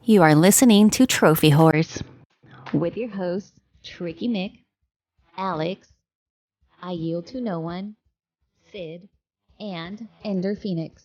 You are listening to Trophy Horse with your hosts, Tricky Mick, Alex, I Yield to No One, Sid, and Ender Phoenix.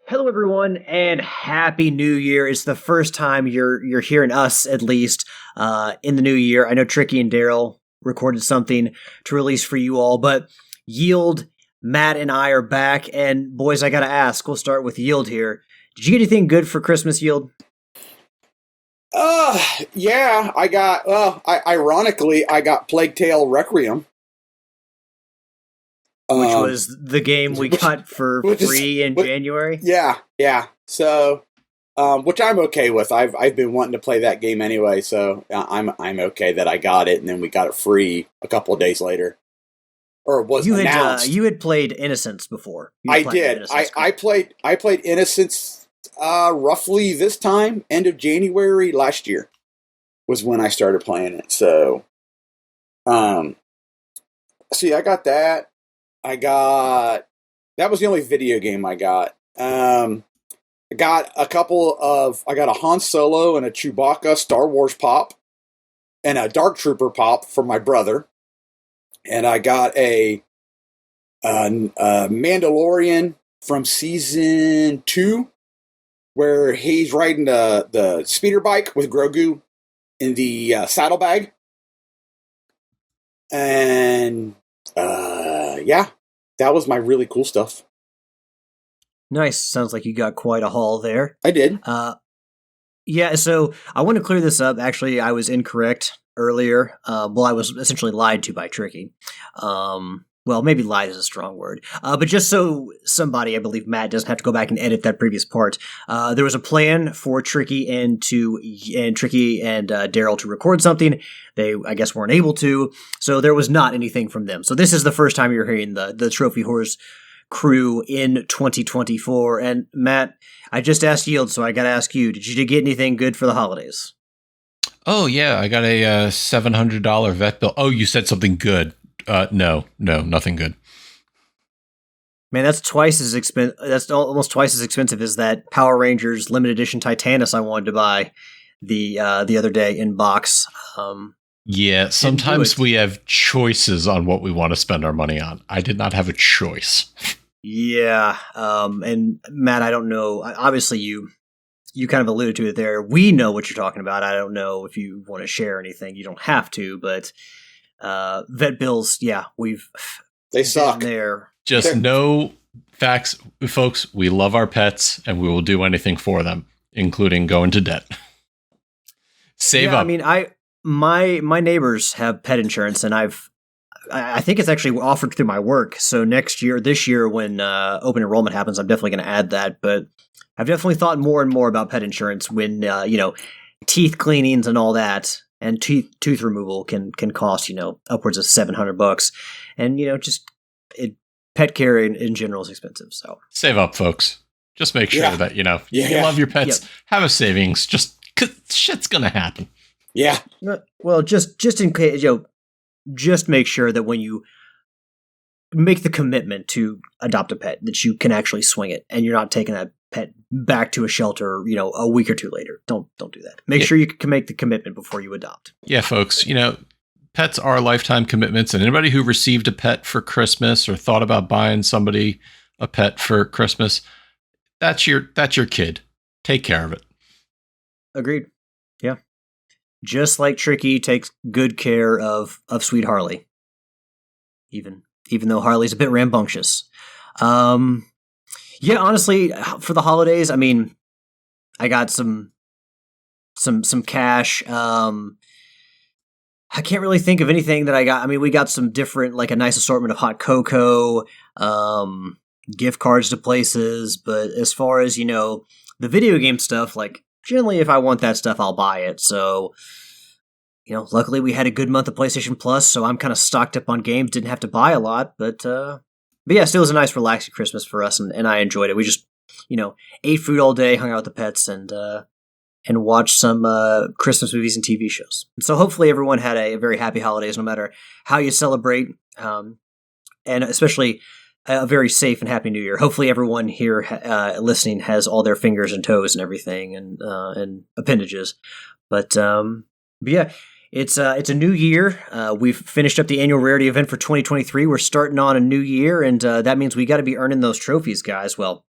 Hello, everyone, and Happy New Year! It's the first time you're hearing us, at least, in the new year. I know Tricky and Daryl recorded something to release for you all, but Yield, Matt, and I are back. And boys, I gotta ask. We'll start with Yield here. Did you get anything good for Christmas, Yield? Yeah, I got. Ironically, I got Plague Tale Requiem. Which was the game we got for free in January? Yeah. So, which I'm okay with. I've been wanting to play that game anyway, so I'm okay that I got it, and then we got it free a couple of days later, or it was announced. You had played Innocence before. I did. I played Innocence roughly this time, end of January last year, was when I started playing it. So, see, I got that. That was the only video game I got. I got I got a Han Solo and a Chewbacca Star Wars pop and a Dark Trooper pop for my brother. And I got a Mandalorian from season 2 where he's riding the speeder bike with Grogu in the saddlebag. And yeah, that was my really cool stuff. Nice. Sounds like you got quite a haul there. I did. Yeah, so I want to clear this up. Actually, I was incorrect earlier. I was essentially lied to by Tricky. Well, maybe lied is a strong word. But just so somebody, I believe Matt, doesn't have to go back and edit that previous part, there was a plan for Tricky and Daryl to record something. They, I guess, weren't able to, so there was not anything from them. So this is the first time you're hearing the Trophy Horse crew in 2024. And Matt, I just asked Yield, so I got to ask you: did you get anything good for the holidays? Oh yeah, I got a $700 vet bill. Oh, you said something good. No, nothing good. Man, that's twice as expensive. That's almost twice as expensive as that Power Rangers limited edition Titanus I wanted to buy the other day in box. Yeah, sometimes we have choices on what we want to spend our money on. I did not have a choice. Yeah, and Matt, I don't know. Obviously, you kind of alluded to it there. We know what you're talking about. I don't know if you want to share anything. You don't have to, but vet bills, yeah, they suck. Just know facts, folks. We love our pets, and we will do anything for them, including going to debt. Save up. I mean, my neighbors have pet insurance, and I think it's actually offered through my work. So this year, when open enrollment happens, I'm definitely going to add that. But I've definitely thought more and more about pet insurance when teeth cleanings and all that, and tooth removal can cost upwards of $700, and pet care in general is expensive. So save up, folks. Just make sure that you love your pets. Yep. Have a savings. Just 'cause shit's gonna happen. Yeah. Well, just in case, just make sure that when you make the commitment to adopt a pet, that you can actually swing it, and you're not taking that pet back to a shelter, a week or two later. Don't do that. Make sure you can make the commitment before you adopt. Yeah, folks. Pets are lifetime commitments, and anybody who received a pet for Christmas or thought about buying somebody a pet for Christmas, that's your kid. Take care of it. Agreed. Yeah. Just like Tricky takes good care of Sweet Harley. Even though Harley's a bit rambunctious. Yeah, honestly, for the holidays, I mean, I got some cash. I can't really think of anything that I got. I mean, we got some different, like a nice assortment of hot cocoa, gift cards to places. But as far as, the video game stuff, like generally if I want that stuff, I'll buy it. So luckily we had a good month of PlayStation Plus, so I'm kind of stocked up on games. Didn't have to buy a lot, but yeah, still was a nice, relaxing Christmas for us, and I enjoyed it. We just, ate food all day, hung out with the pets, and watched some Christmas movies and TV shows. And so hopefully everyone had a very happy holidays, no matter how you celebrate, and especially a very safe and happy New Year. Hopefully everyone here listening has all their fingers and toes and everything, and appendages. But yeah. It's a new year. We've finished up the annual rarity event for 2023. We're starting on a new year, and that means we got to be earning those trophies, guys. Well,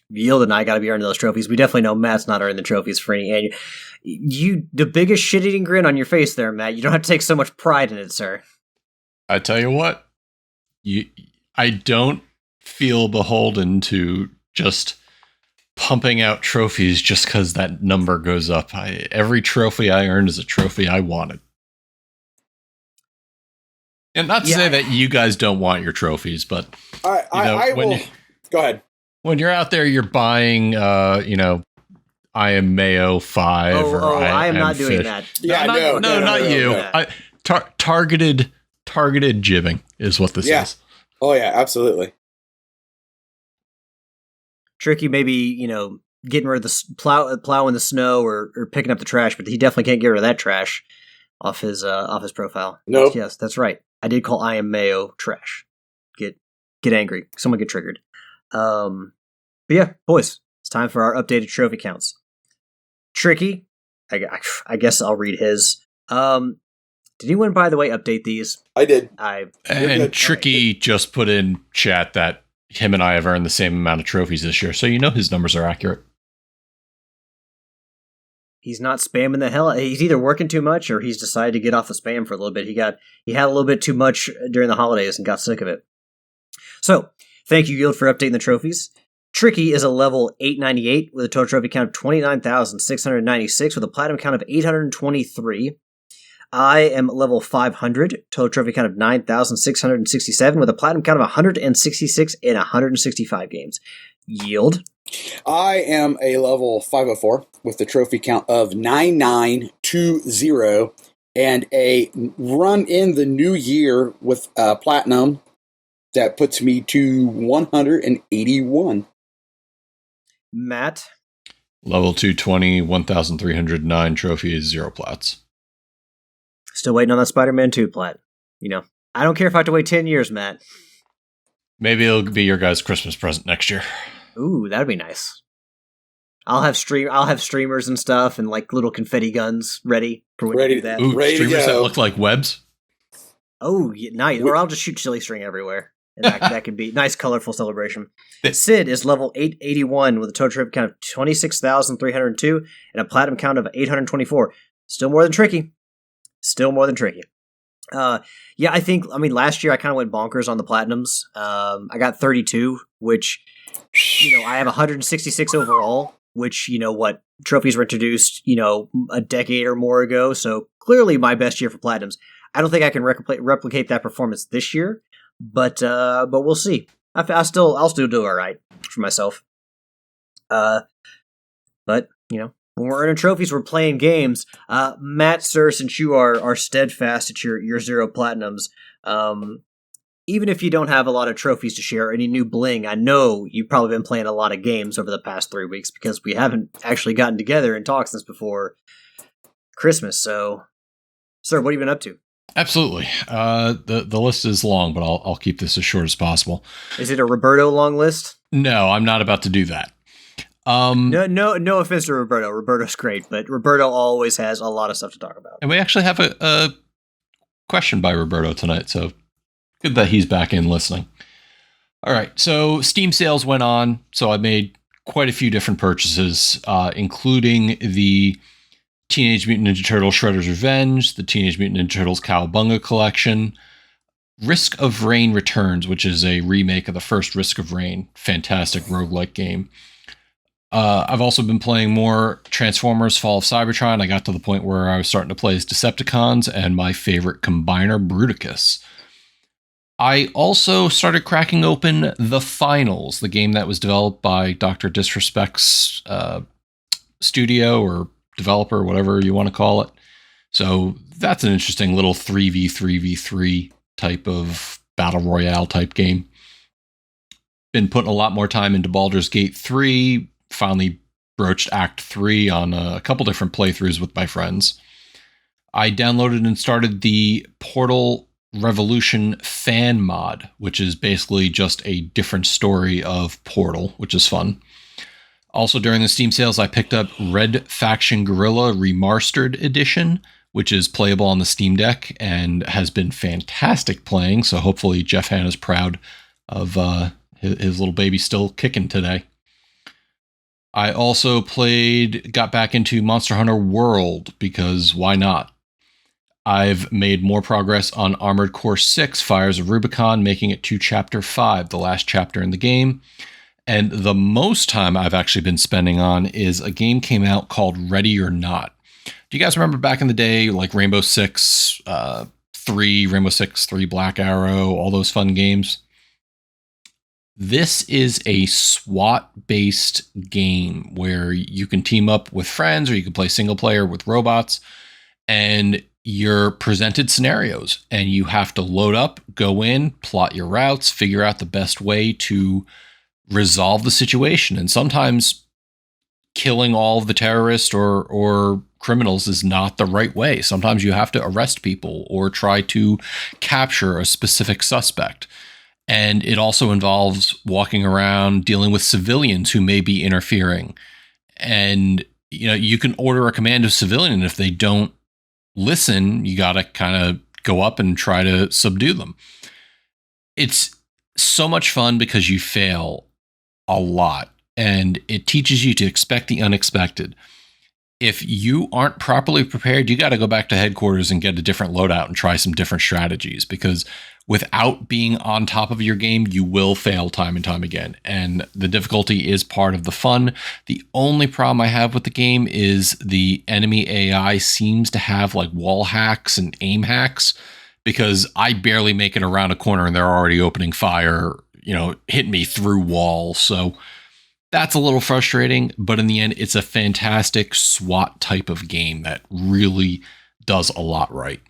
Yield and I got to be earning those trophies. We definitely know Matt's not earning the trophies for any. And the biggest shit-eating grin on your face there, Matt. You don't have to take so much pride in it, sir. I tell you what, I don't feel beholden to just pumping out trophies just because that number goes up. Every trophy I earned is a trophy I wanted. And not to say that you guys don't want your trophies, but I will. Go ahead. When you're out there, you're buying, I am Mayo 5 or I am not Fish. doing that. Yeah, no, not you. Targeted jibbing is what this is. Oh yeah, absolutely. Tricky, maybe, getting rid of the plowing the snow or picking up the trash, but he definitely can't get rid of that trash off his profile. Nope. Yes, that's right. I did call I am Mayo trash. Get angry. Someone get triggered. But yeah, boys, it's time for our updated trophy counts. Tricky, I guess I'll read his. Did anyone, by the way, update these? I did. And Tricky just put in chat that him and I have earned the same amount of trophies this year, so his numbers are accurate. He's not spamming the hell. He's either working too much or he's decided to get off the spam for a little bit. He had a little bit too much during the holidays and got sick of it. So, thank you, Yield, for updating the trophies. Tricky is a level 898 with a total trophy count of 29,696 with a platinum count of 823. I am level 500, total trophy count of 9,667 with a platinum count of 166 in 165 games. Yield. I am a level 504 with the trophy count of 9920 and a run in the new year with platinum that puts me to 181. Matt. Level 220, 1,309 trophies, 0 plats. Still waiting on that Spider-Man 2 plat. I don't care if I have to wait 10 years, Matt. Maybe it'll be your guys' Christmas present next year. Ooh, that'd be nice. I'll have streamers and stuff and like little confetti guns ready for when you do that. Ooh, ready streamers to go. that look like webs. Oh, yeah, nice. Or I'll just shoot silly string everywhere. And that could be nice, colorful celebration. Sid is level 881 with a total trophy count of 26,302 and a platinum count of 824. Still more than Tricky. Yeah, last year I kind of went bonkers on the platinums. I got 32, which, I have 166 overall, which, trophies were introduced, a decade or more ago. So clearly my best year for platinums. I don't think I can replicate that performance this year, but we'll see. I'll still do all right for myself. But, when we're earning trophies, we're playing games. Matt, sir, since you are steadfast at your 0 platinums, even if you don't have a lot of trophies to share, any new bling, I know you've probably been playing a lot of games over the past 3 weeks because we haven't actually gotten together and talked since before Christmas. So, sir, what have you been up to? Absolutely. The list is long, but I'll keep this as short as possible. Is it a Roberto long list? No, I'm not about to do that. No offense to Roberto. Roberto's great, but Roberto always has a lot of stuff to talk about. And we actually have a question by Roberto tonight, so good that he's back in listening. All right, so Steam sales went on, so I made quite a few different purchases, including the Teenage Mutant Ninja Turtles Shredder's Revenge, the Teenage Mutant Ninja Turtles Cowabunga Collection, Risk of Rain Returns, which is a remake of the first Risk of Rain. Fantastic roguelike game. I've also been playing more Transformers Fall of Cybertron. I got to the point where I was starting to play as Decepticons and my favorite combiner, Bruticus. I also started cracking open The Finals, the game that was developed by Dr. Disrespect's studio or developer, whatever you want to call it. So that's an interesting little 3v3v3 type of battle royale type game. Been putting a lot more time into Baldur's Gate 3. Finally broached Act 3 on a couple different playthroughs with my friends. I downloaded and started the Portal Revolution fan mod, which is basically just a different story of Portal, which is fun. Also, during the Steam sales, I picked up Red Faction Guerrilla Remastered Edition, which is playable on the Steam Deck and has been fantastic playing. So hopefully Jeff Hanna's proud of his little baby still kicking today. I also got back into Monster Hunter World because why not? I've made more progress on Armored Core 6 Fires of Rubicon, making it to Chapter 5, the last chapter in the game. And the most time I've actually been spending on is a game came out called Ready or Not. Do you guys remember back in the day, like Rainbow Six 3, Rainbow Six 3 Black Arrow, all those fun games? This is a SWAT-based game where you can team up with friends or you can play single player with robots, and you're presented scenarios and you have to load up, go in, plot your routes, figure out the best way to resolve the situation. And sometimes killing all of the terrorists or criminals is not the right way. Sometimes you have to arrest people or try to capture a specific suspect. And it also involves walking around dealing with civilians who may be interfering. And, you can order a command of civilian, and if they don't listen, you got to kind of go up and try to subdue them. It's so much fun because you fail a lot, and it teaches you to expect the unexpected. If you aren't properly prepared, you got to go back to headquarters and get a different loadout and try some different strategies, because without being on top of your game, you will fail time and time again. And the difficulty is part of the fun. The only problem I have with the game is the enemy AI seems to have like wall hacks and aim hacks, because I barely make it around a corner and they're already opening fire, hit me through walls. So that's a little frustrating, but in the end, it's a fantastic SWAT type of game that really does a lot right.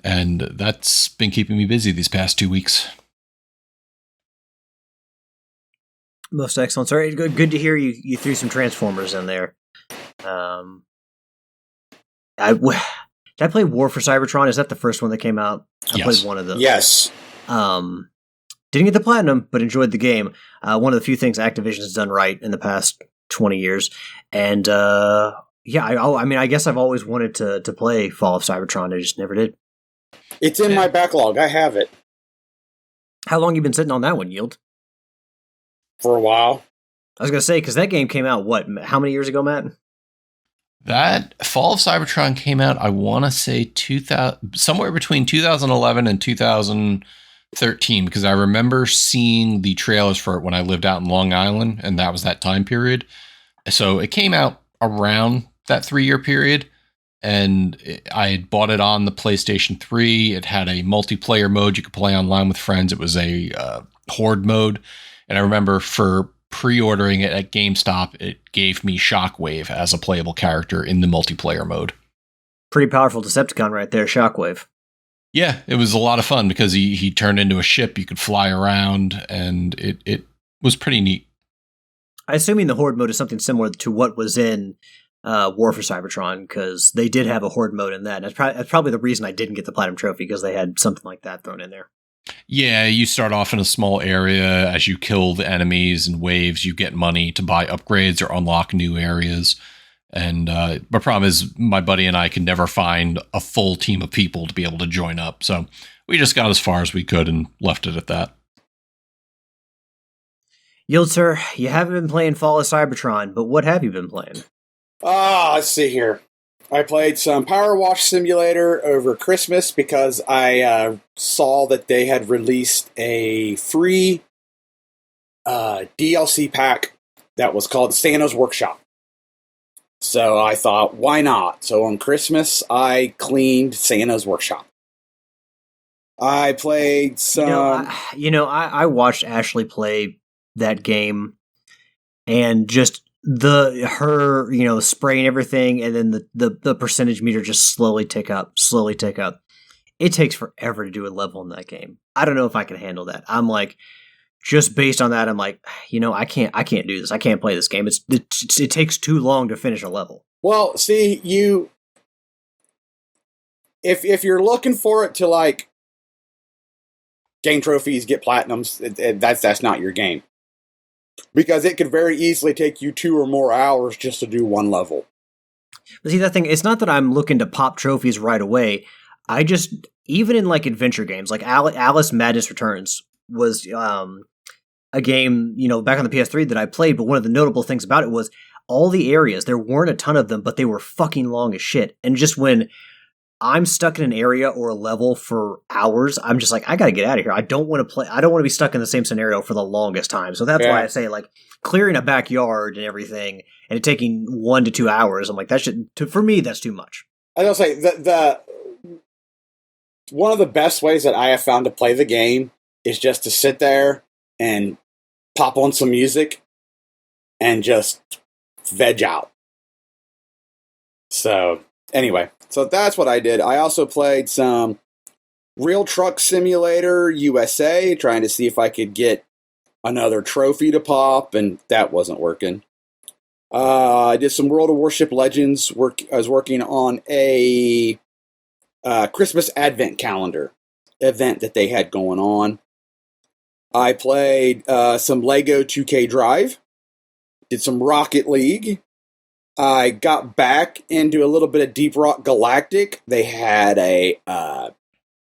And that's been keeping me busy these past 2 weeks. Most excellent. Sorry, good to hear you threw some Transformers in there. Did I play War for Cybertron? Is that the first one that came out? I Yes. played one of those. Yes. Didn't get the platinum, but enjoyed the game. One of the few things Activision has done right in the past 20 years. And I guess I've always wanted to play Fall of Cybertron. I just never did. It's in my backlog. I have it. How long you been sitting on that one, Yield? For a while. I was going to say, because that game came out, how many years ago, Matt? That Fall of Cybertron came out, I want to say somewhere between 2011 and 2013, because I remember seeing the trailers for it when I lived out in Long Island, and that was that time period. So it came out around that 3-year period, and I had bought it on the PlayStation 3. It had a multiplayer mode you could play online with friends. It was a horde mode, and I remember for pre-ordering it at GameStop, it gave me Shockwave as a playable character in the multiplayer mode. Pretty powerful Decepticon right there, Shockwave. Yeah, it was a lot of fun because he turned into a ship. You could fly around, and it was pretty neat. I assuming the Horde mode is something similar to what was in War for Cybertron, because they did have a Horde mode in that. That's probably the reason I didn't get the Platinum Trophy, because they had something like that thrown in there. Yeah, you start off in a small area. As you kill the enemies in waves, you get money to buy upgrades or unlock new areas. And my problem is my buddy and I could never find a full team of people to be able to join up. So we just got as far as we could and left it at that. Yield, sir, you haven't been playing Fall of Cybertron, but what have you been playing? Let's see here. I played some Power Wash Simulator over Christmas because I saw that they had released a free DLC pack that was called Santa's Workshop. So I thought, why not? So on Christmas, I cleaned Santa's Workshop. I played some... I watched Ashley play that game, and just her spraying everything, and then the percentage meter just slowly tick up. It takes forever to do a level in that game. I don't know if I can handle that. I'm like, just based on that, I'm like, I can't do this. I can't play this game. It takes too long to finish a level. Well, see, if you're looking for it to like gain trophies, get platinums, that's not your game. Because it could very easily take you 2 or more hours just to do one level. But see, that thing, it's not that I'm looking to pop trophies right away. I just, even in like adventure games, like Alice Madness Returns was a game, back on the PS3 that I played, but one of the notable things about it was all the areas, there weren't a ton of them, but they were fucking long as shit. And just when I'm stuck in an area or a level for hours, I'm just like, I gotta get out of here. I don't want to be stuck in the same scenario for the longest time. So that's why I say, like, clearing a backyard and everything, and it taking 1 to 2 hours, I'm like, for me, that's too much. I will say, the one of the best ways that I have found to play the game is just to sit there and pop on some music and just veg out. So, anyway. So that's what I did. I also played some Real Truck Simulator USA, trying to see if I could get another trophy to pop, and that wasn't working. I did some World of Warship Legends work. I was working on a Christmas Advent Calendar event that they had going on. I played some Lego 2K Drive, did some Rocket League. I got back into a little bit of Deep Rock Galactic. They had a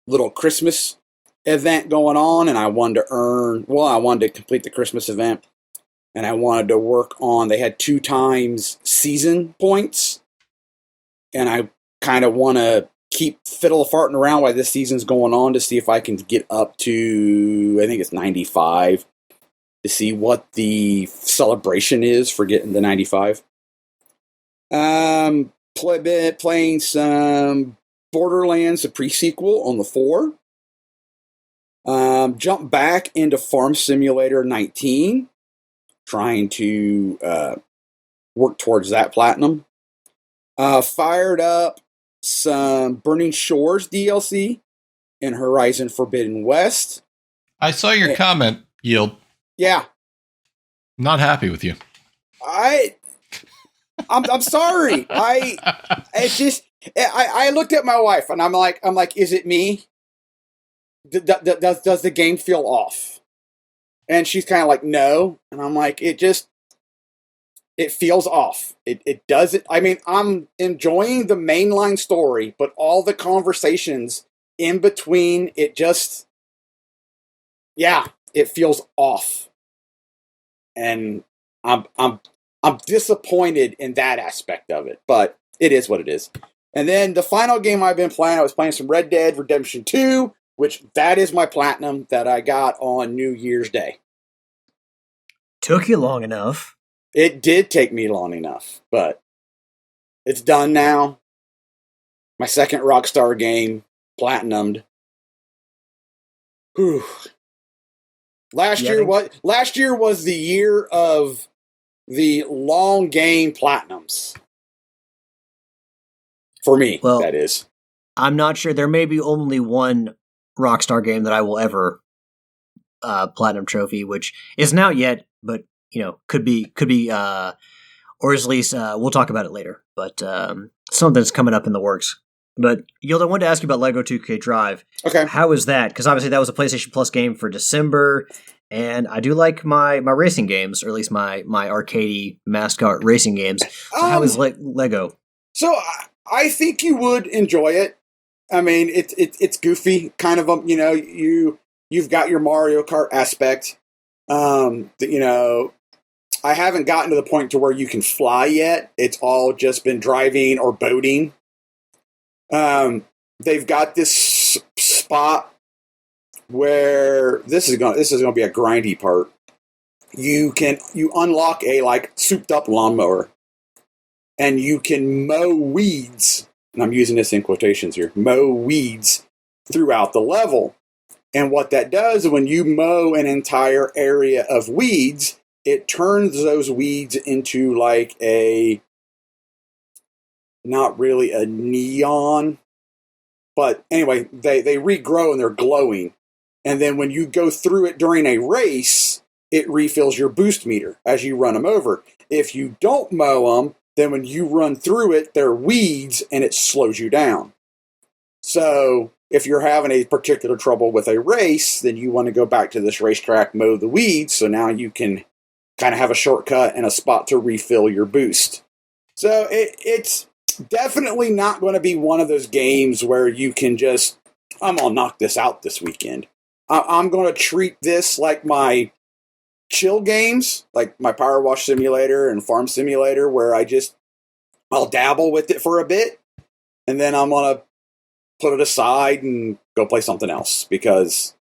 little Christmas event going on, and I wanted to complete the Christmas event, and I wanted to work on, they had 2 times season points, and I kind of want to keep fiddle-farting around while this season's going on to see if I can get up to, I think it's 95, to see what the celebration is for getting the 95. Playing some Borderlands, the pre-sequel on the 4. Jump back into Farm Simulator 19, trying to work towards that platinum. Fired up some Burning Shores DLC in Horizon Forbidden West. I saw your comment, Yield. Yeah. Not happy with you. I'm sorry. I looked at my wife and I'm like, is it me? Does the game feel off? And she's kind of like, no. And I'm like, it feels off. It doesn't. I mean, I'm enjoying the mainline story, but all the conversations in between, it feels off. And I'm disappointed in that aspect of it, but it is what it is. And then the final game I've been playing, I was playing some Red Dead Redemption 2, which that is my platinum that I got on New Year's Day. Took you long enough. It did take me long enough, but it's done now. My second Rockstar game, platinumed. Whew. Last year was the year of the long game platinums. For me, that is. I'm not sure. There may be only one Rockstar game that I will ever platinum trophy, which isn't out yet, but could be, or at least we'll talk about it later. But something's coming up in the works. But Yield, I wanted to ask you about Lego 2K Drive. Okay, how is that? Because obviously that was a PlayStation Plus game for December. And I do like my racing games, or at least my arcadey mascot racing games. So how is Lego? So I think you would enjoy it. I mean, it's goofy, kind of. You've got your Mario Kart aspect. I haven't gotten to the point to where you can fly yet. It's all just been driving or boating. They've got this spot where this is going to be a grindy part. You unlock a souped up lawnmower, and you can mow weeds, and I'm using this in quotations here, mow weeds throughout the level. And what that does is when you mow an entire area of weeds, it turns those weeds into like a, not really a neon, but anyway, they regrow and they're glowing. And then when you go through it during a race, it refills your boost meter as you run them over. If you don't mow them, then when you run through it, they're weeds and it slows you down. So if you're having a particular trouble with a race, then you want to go back to this racetrack, mow the weeds, so now you can kind of have a shortcut and a spot to refill your boost. So it's definitely not going to be one of those games where you can just, I'm going to knock this out this weekend. I'm going to treat this like my chill games, like my Power Wash Simulator and Farm Simulator, where I'll dabble with it for a bit, and then I'm going to put it aside and go play something else, because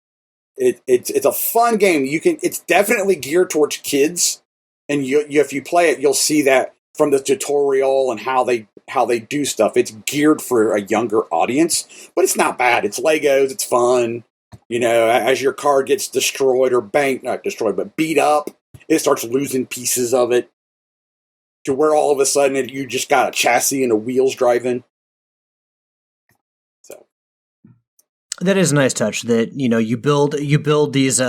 it's a fun game. It's definitely geared towards kids, and if you play it, you'll see that from the tutorial and how they do stuff. It's geared for a younger audience, but it's not bad. It's Legos. It's fun. You know, as your car gets destroyed or not destroyed, but beat up, it starts losing pieces of it to where all of a sudden you just got a chassis and the wheels driving. So that is a nice touch. That you build these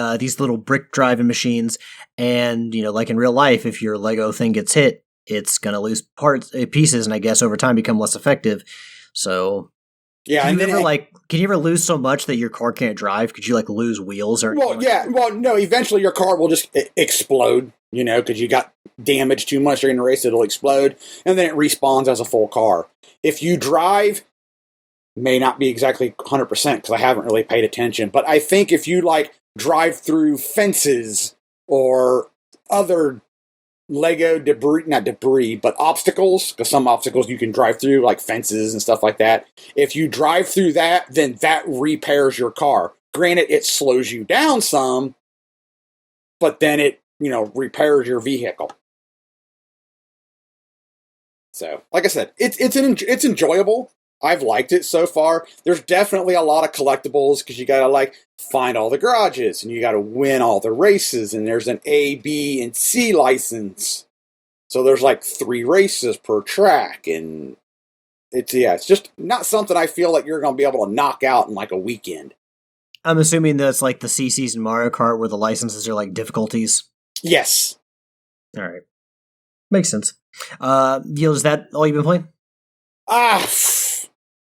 little brick driving machines, and like in real life, if your Lego thing gets hit, it's gonna lose pieces, and I guess over time become less effective. So. Yeah, can you ever lose so much that your car can't drive? Could you lose wheels or? Well, yeah. Well, no. Eventually, your car will just explode. Because you got damaged too much during the race, it'll explode, and then it respawns as a full car. If you drive, may not be exactly 100% because I haven't really paid attention. But I think if you drive through fences or other Lego debris, not debris, but obstacles, because some obstacles you can drive through, like fences and stuff like that. If you drive through that, then that repairs your car. Granted, it slows you down some, but then it, repairs your vehicle. So, like I said, it's enjoyable. I've liked it so far. There's definitely a lot of collectibles because you gotta find all the garages and you gotta win all the races, and there's an A, B, and C license. So there's 3 races per track, and it's just not something I feel like you're gonna be able to knock out in a weekend. I'm assuming that's like the CCs in Mario Kart where the licenses are difficulties. Yes. All right. Makes sense. Is that all you've been playing?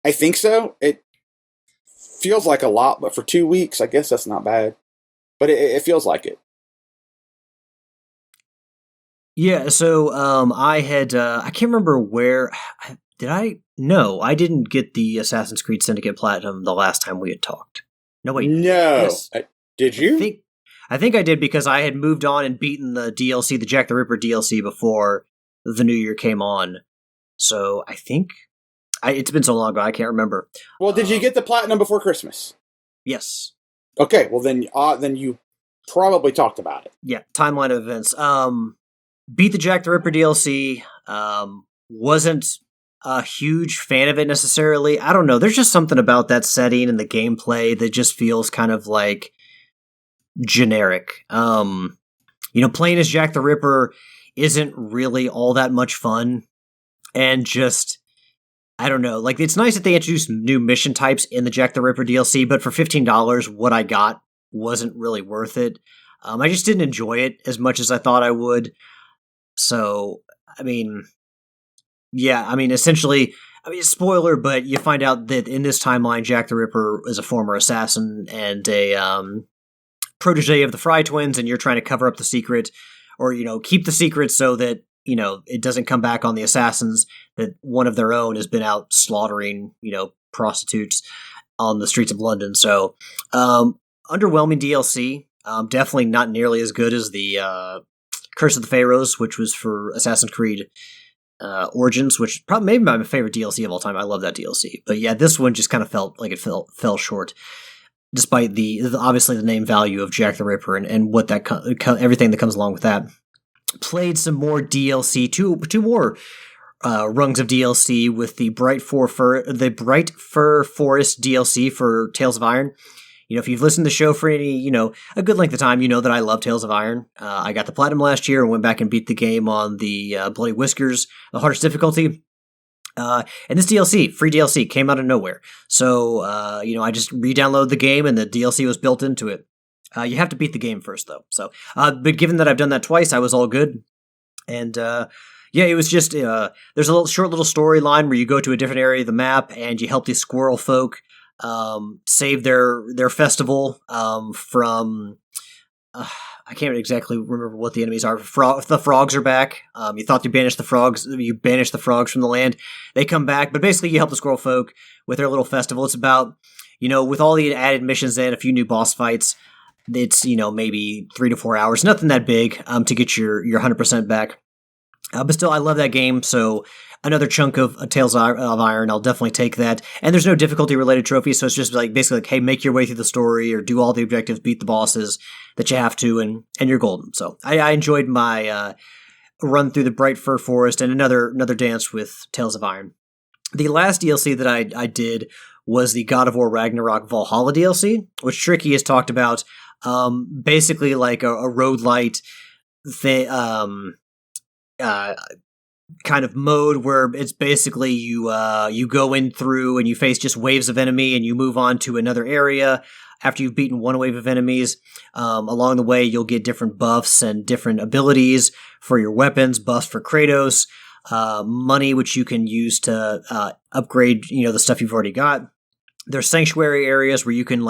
I think so. It feels like a lot, but for 2 weeks, I guess that's not bad. But it feels like it. Yeah, so I had, I can't remember where, did I? No, I didn't get the Assassin's Creed Syndicate Platinum the last time we had talked. No, wait. No. Yes. Did you? I think I did because I had moved on and beaten the DLC, the Jack the Ripper DLC, before the new year came on. So I think... it's been so long ago, I can't remember. Well, did you get the platinum before Christmas? Yes. Okay, well then you probably talked about it. Yeah, timeline of events. Beat the Jack the Ripper DLC. Wasn't a huge fan of it necessarily. I don't know. There's just something about that setting and the gameplay that just feels kind of generic. Playing as Jack the Ripper isn't really all that much fun, and just... I don't know. It's nice that they introduced new mission types in the Jack the Ripper DLC, but for $15, what I got wasn't really worth it. I just didn't enjoy it as much as I thought I would. So, essentially, spoiler, but you find out that in this timeline, Jack the Ripper is a former assassin and a protege of the Fry twins, and you're trying to cover up the secret, or, keep the secret so that it doesn't come back on the assassins that one of their own has been out slaughtering, prostitutes on the streets of London. So, underwhelming DLC. Definitely not nearly as good as the Curse of the Pharaohs, which was for Assassin's Creed Origins, which probably maybe my favorite DLC of all time. I love that DLC. But yeah, this one just kind of felt like it fell short, despite obviously the name value of Jack the Ripper and what that everything that comes along with that. Played some more DLC, two more rungs of DLC with the Bright Fur Forest DLC for Tales of Iron. if you've listened to the show for any, a good length of time, you know that I love Tales of Iron. I got the platinum last year and went back and beat the game on the Bloody Whiskers, the hardest difficulty. And this DLC, free DLC, came out of nowhere. So, I just re-downloaded the game and the DLC was built into it. You have to beat the game first, though. So, but given that I've done that twice, I was all good. And, it was just, there's a short little storyline where you go to a different area of the map and you help these squirrel folk, save their festival, from, I can't exactly remember what the enemies are. The frogs are back. You thought you banished the frogs from the land. They come back, but basically you help the squirrel folk with their little festival. It's about, with all the added missions and a few new boss fights, it's, maybe 3 to 4 hours. Nothing that big, to get your 100% back. But still, I love that game, so another chunk of Tales of Iron, I'll definitely take that. And there's no difficulty-related trophies, so it's just basically hey, make your way through the story, or do all the objectives, beat the bosses that you have to, and you're golden. So I enjoyed my run through the Bright Fir Forest and another dance with Tales of Iron. The last DLC that I did was the God of War Ragnarok Valhalla DLC, which Tricky has talked about, basically like a roguelite thing, kind of mode where it's basically you go in through and you face just waves of enemy and you move on to another area after you've beaten one wave of enemies. Along the way, you'll get different buffs and different abilities for your weapons, buffs for Kratos, money which you can use to upgrade the stuff you've already got. There's sanctuary areas where you can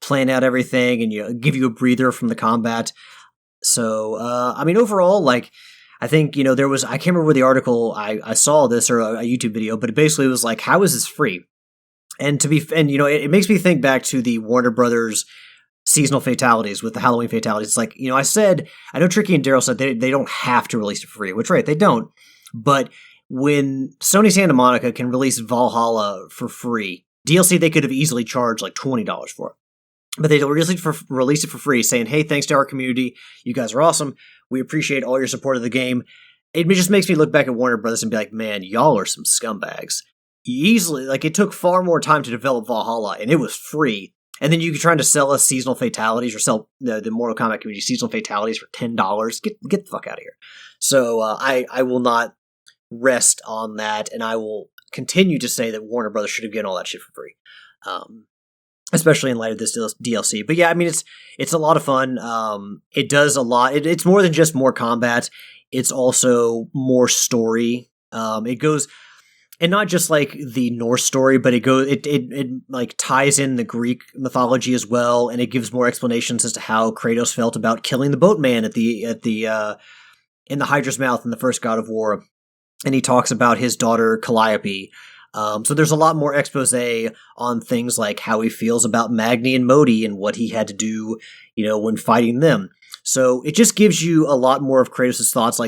plan out everything and give you a breather from the combat. So overall, I think, there was, I can't remember where the article I saw this or a YouTube video, but it basically was how is this free? And it makes me think back to the Warner Brothers seasonal fatalities with the Halloween fatalities. It's I said, I know Tricky and Daryl said they don't have to release it for free, which, right, they don't. But when Sony Santa Monica can release Valhalla for free, DLC they could have easily charged $20 for it. But they release it for free, saying, hey, thanks to our community, you guys are awesome. We appreciate all your support of the game. It just makes me look back at Warner Brothers and be like, man, y'all are some scumbags. Easily, it took far more time to develop Valhalla, and it was free. And then you're trying to sell us seasonal fatalities or sell the Mortal Kombat community seasonal fatalities for $10. Get the fuck out of here. So I will not rest on that, and I will continue to say that Warner Brothers should have gotten all that shit for free. Especially in light of this DLC. But yeah, it's a lot of fun. It does a lot. It's more than just more combat. It's also more story. It goes, and not just the Norse story, but it ties in the Greek mythology as well, and it gives more explanations as to how Kratos felt about killing the boatman in the Hydra's mouth in the first God of War. And he talks about his daughter Calliope. So there's a lot more expose on things like how he feels about Magni and Modi and what he had to do, when fighting them. So it just gives you a lot more of Kratos' thoughts,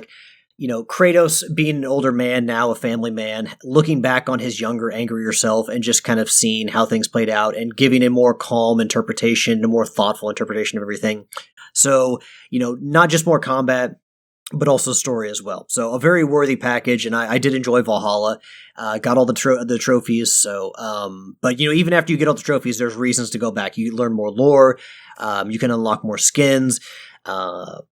Kratos being an older man, now a family man, looking back on his younger, angrier self and just kind of seeing how things played out and giving a more calm interpretation, a more thoughtful interpretation of everything. So, not just more combat, but also story as well. So a very worthy package, and I did enjoy Valhalla. Got all the trophies. So, but even after you get all the trophies, there's reasons to go back. You learn more lore. You can unlock more skins. But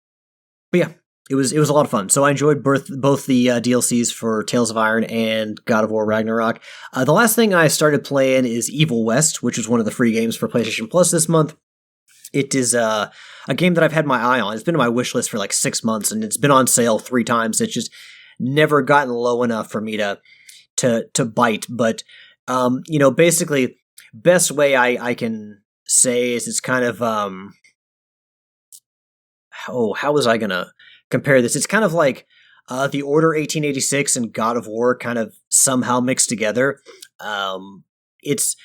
yeah, it was a lot of fun. So I enjoyed both the DLCs for Tales of Iron and God of War Ragnarok. The last thing I started playing is Evil West, which was one of the free games for PlayStation Plus this month. It is a game that I've had my eye on. It's been on my wish list for 6 months, and it's been on sale 3 times. It's just never gotten low enough for me to bite. But basically, best way I can say is it's kind of how was I gonna compare this? It's kind of like The Order 1886 and God of War kind of somehow mixed together. It's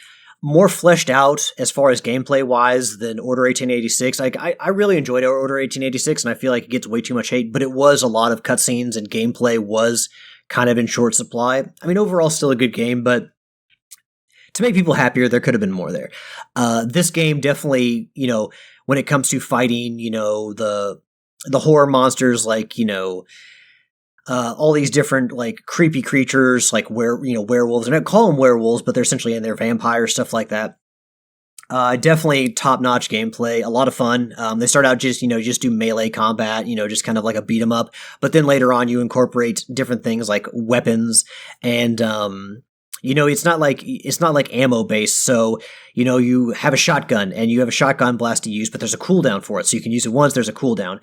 more fleshed out as far as gameplay wise than Order 1886. I really enjoyed Order 1886, and I feel like it gets way too much hate, but it was a lot of cutscenes and gameplay was kind of in short supply. Overall still a good game, but to make people happier, there could have been more there. This game definitely, when it comes to fighting, the horror monsters, all these different creepy creatures werewolves, and I call them werewolves, but they're essentially in their vampires, stuff like that. Definitely top-notch gameplay, a lot of fun. They start out just do melee combat, just kind of like a beat 'em up. But then later on, you incorporate different things like weapons, and it's not like ammo based. So you have a shotgun and you have a shotgun blast to use, but there's a cooldown for it, so you can use it once. There's a cooldown.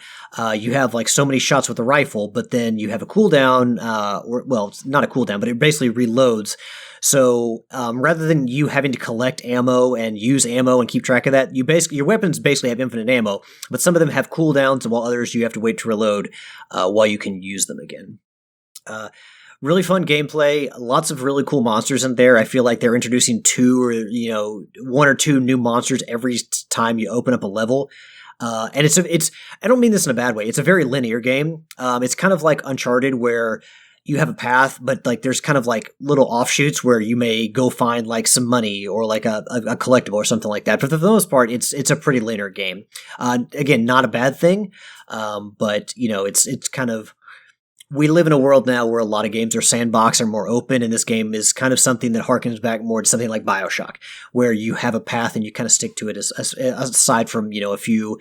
You have like so many shots with the rifle, but then you have a cooldown. It's not a cooldown, but it basically reloads. So rather than you having to collect ammo and use ammo and keep track of that, your weapons basically have infinite ammo, but some of them have cooldowns, while others you have to wait to reload while you can use them again. Really fun gameplay, lots of really cool monsters in there. I feel like they're introducing one or two new monsters every time you open up a level. And it's I don't mean this in a bad way. It's a very linear game. It's kind of like Uncharted, where you have a path, but like there's kind of like little offshoots where you may go find like some money or like a collectible or something like that. But for the most part, it's a pretty linear game. Again, not a bad thing, but it's kind of, we live in a world now where a lot of games are sandbox or more open, and this game is kind of something that harkens back more to something like BioShock, where you have a path and you kind of stick to it, aside from a few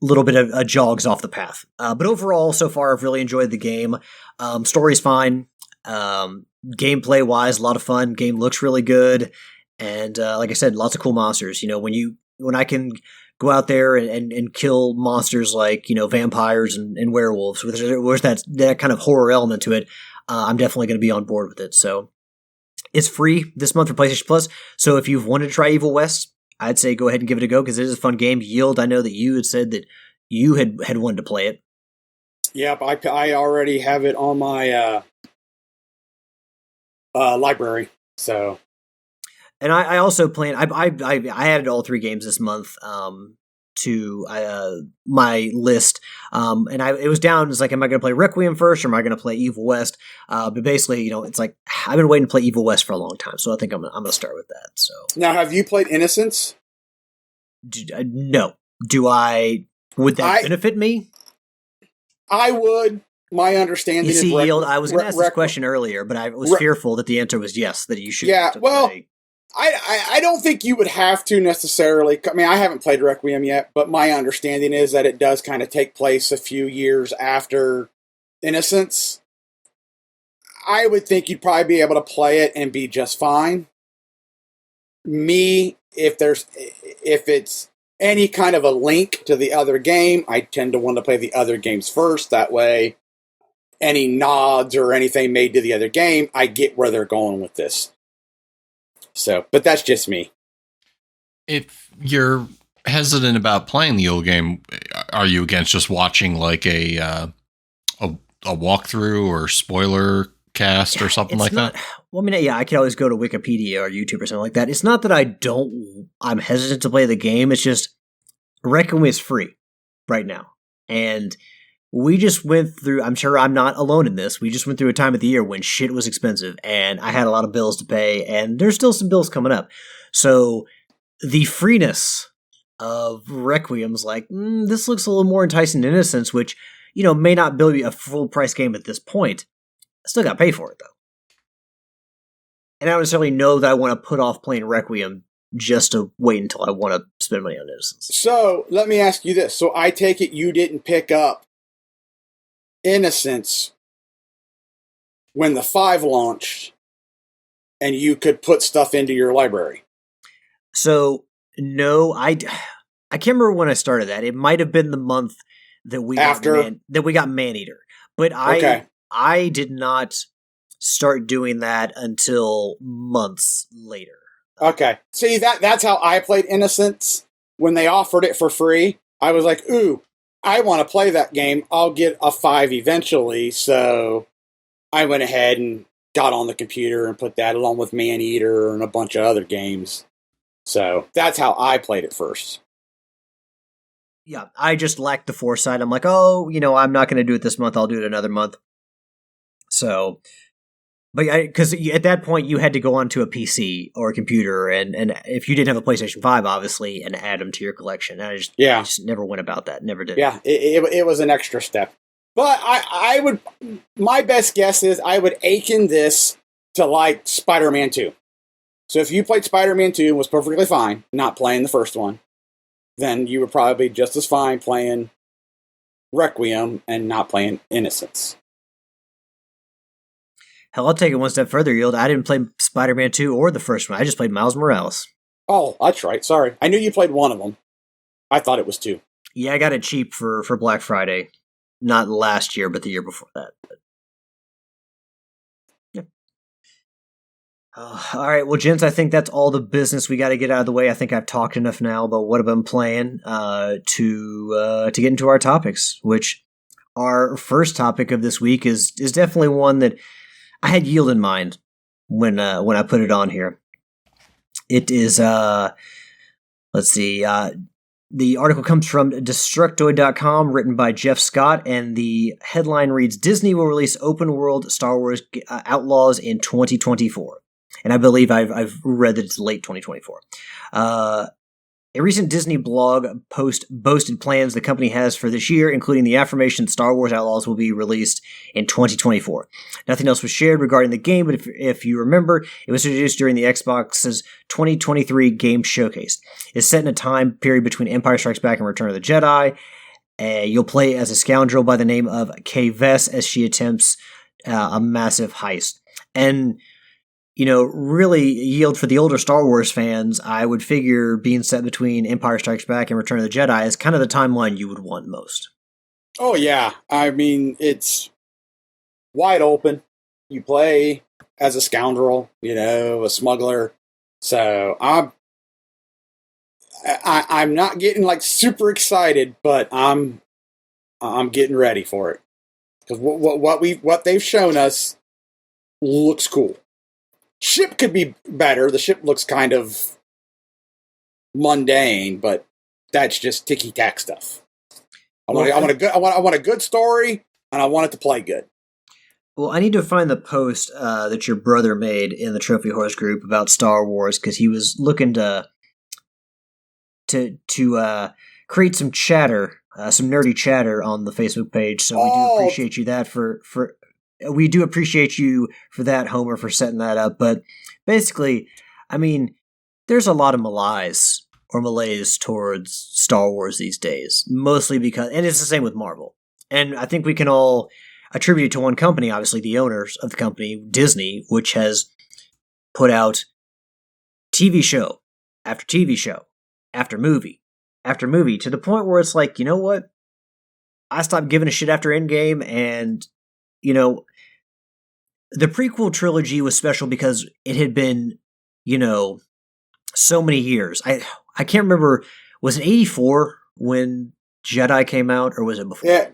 little bit of jogs off the path. But overall, so far, I've really enjoyed the game. Story's fine. Gameplay wise, a lot of fun. Game looks really good, and like I said, lots of cool monsters. When I can go out there and kill monsters like vampires and werewolves, where's that kind of horror element to it, I'm definitely going to be on board with it. So it's free this month for PlayStation Plus. So if you've wanted to try Evil West, I'd say go ahead and give it a go, because it is a fun game. Yield, I know that you had said that you had wanted to play it. Yep, I already have it on my library. So, and I also plan. I added all 3 games this month to my list, and it was down. It's like, am I going to play Requiem first, or am I going to play Evil West? But basically, it's like I've been waiting to play Evil West for a long time, so I think I'm going to start with that. So now, have you played Innocence? No. Would that benefit me? I would. My understanding is Yield, I was going to ask this question earlier, but I was fearful that the answer was yes, that you should. Yeah, well, I don't think you would have to necessarily. I mean, I haven't played Requiem yet, but my understanding is that it does kind of take place a few years after Innocence. I would think you'd probably be able to play it and be just fine. If it's any kind of a link to the other game, I tend to want to play the other games first. That way, any nods or anything made to the other game, I get where they're going with this. So, but that's just me. If you're hesitant about playing the old game, are you against just watching like a walkthrough or spoiler cast or something like that? Well, I mean, yeah, I can always go to Wikipedia or YouTube or something like that. It's not that I'm hesitant to play the game. It's just Requiem is free right now. And we just went through, I'm sure I'm not alone in this, we just went through a time of the year when shit was expensive, and I had a lot of bills to pay, and there's still some bills coming up. So the freeness of Requiem's like, this looks a little more enticing than Innocence, which, may not be a full price game at this point. I still got to pay for it, though. And I don't necessarily know that I want to put off playing Requiem just to wait until I want to spend money on Innocence. So, let me ask you this. So, I take it you didn't pick up Innocence when the 5 launched, and you could put stuff into your library. So, no, I can't remember when I started that. It might have been the month that we got Maneater. But I did not start doing that until months later. Okay. See, that's how I played Innocence. When they offered it for free, I was like, ooh, I want to play that game. I'll get a 5 eventually. So I went ahead and got on the computer and put that along with Maneater and a bunch of other games. So that's how I played it first. Yeah, I just lacked the foresight. I'm like, I'm not going to do it this month. I'll do it another month. So, but because at that point you had to go onto a PC or a computer, and if you didn't have a PlayStation 5, obviously, and add them to your collection. I just never went about that. Never did. Yeah, it was an extra step. But I would, my best guess is I would akin this to like Spider-Man 2. So if you played Spider-Man 2 and was perfectly fine not playing the first one, then you would probably be just as fine playing Requiem and not playing Innocence. Hell, I'll take it one step further, Yield. I didn't play Spider-Man 2 or the first one. I just played Miles Morales. Oh, that's right. Sorry. I knew you played one of them. I thought it was 2. Yeah, I got it cheap for Black Friday. Not last year, but the year before that. But, yeah. All right, well, gents, I think that's all the business we got to get out of the way. I think I've talked enough now about what I've been playing to get into our topics, which our first topic of this week is definitely one that I had Yield in mind when I put it on here. It is, let's see, the article comes from Destructoid.com, written by Jeff Scott, and the headline reads, Disney will release open-world Star Wars Outlaws in 2024. And I believe I've read that it's late 2024. A recent Disney blog post boasted plans the company has for this year, including the affirmation Star Wars Outlaws will be released in 2024. Nothing else was shared regarding the game, but if you remember, it was introduced during the Xbox's 2023 Game Showcase. It's set in a time period between Empire Strikes Back and Return of the Jedi. You'll play as a scoundrel by the name of Kay Vess as she attempts a massive heist. And really, Yield, for the older Star Wars fans, I would figure being set between Empire Strikes Back and Return of the Jedi is kind of the timeline you would want most. Oh, yeah. I mean, it's wide open. You play as a scoundrel, a smuggler. So I'm not getting like super excited, but I'm getting ready for it. Because what they've shown us looks cool. Ship could be better. The ship looks kind of mundane, but that's just ticky-tack stuff. I want a good story, and I want it to play good. Well, I need to find the post that your brother made in the Trophy Horse group about Star Wars, because he was looking to create some chatter, some nerdy chatter on the Facebook page. So we do appreciate you that we do appreciate you for that, Homer, for setting that up. But basically, I mean, there's a lot of malaise towards Star Wars these days, mostly because, and it's the same with Marvel. And I think we can all attribute it to one company, obviously the owners of the company, Disney, which has put out TV show after TV show after movie after movie to the point where it's like, you know what? I stopped giving a shit after Endgame, and the prequel trilogy was special because it had been, so many years. I can't remember, was it 84 when Jedi came out, or was it before? Yeah,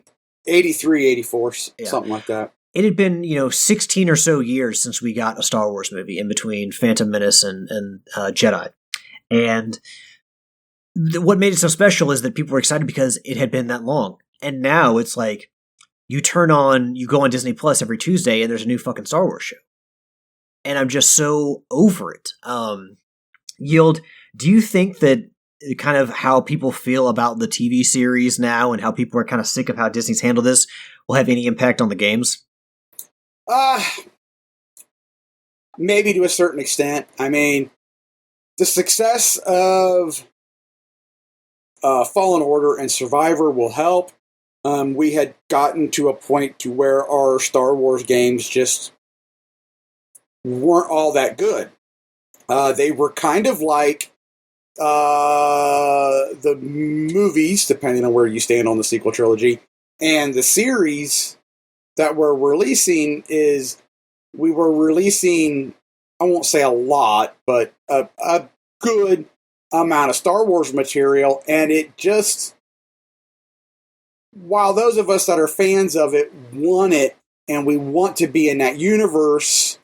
83, 84, something like that. It had been, 16 or so years since we got a Star Wars movie in between Phantom Menace and Jedi. And what made it so special is that people were excited because it had been that long. And now it's like, you go on Disney Plus every Tuesday, and there's a new fucking Star Wars show. And I'm just so over it. Yield, do you think that kind of how people feel about the TV series now and how people are kind of sick of how Disney's handled this will have any impact on the games? Maybe to a certain extent. I mean, the success of Fallen Order and Survivor will help. We had gotten to a point to where our Star Wars games just weren't all that good. They were kind of like the movies, depending on where you stand on the sequel trilogy, and the series that we're releasing we were releasing, I won't say a lot, but a good amount of Star Wars material, and it just, while those of us that are fans of it want it, and we want to be in that universe,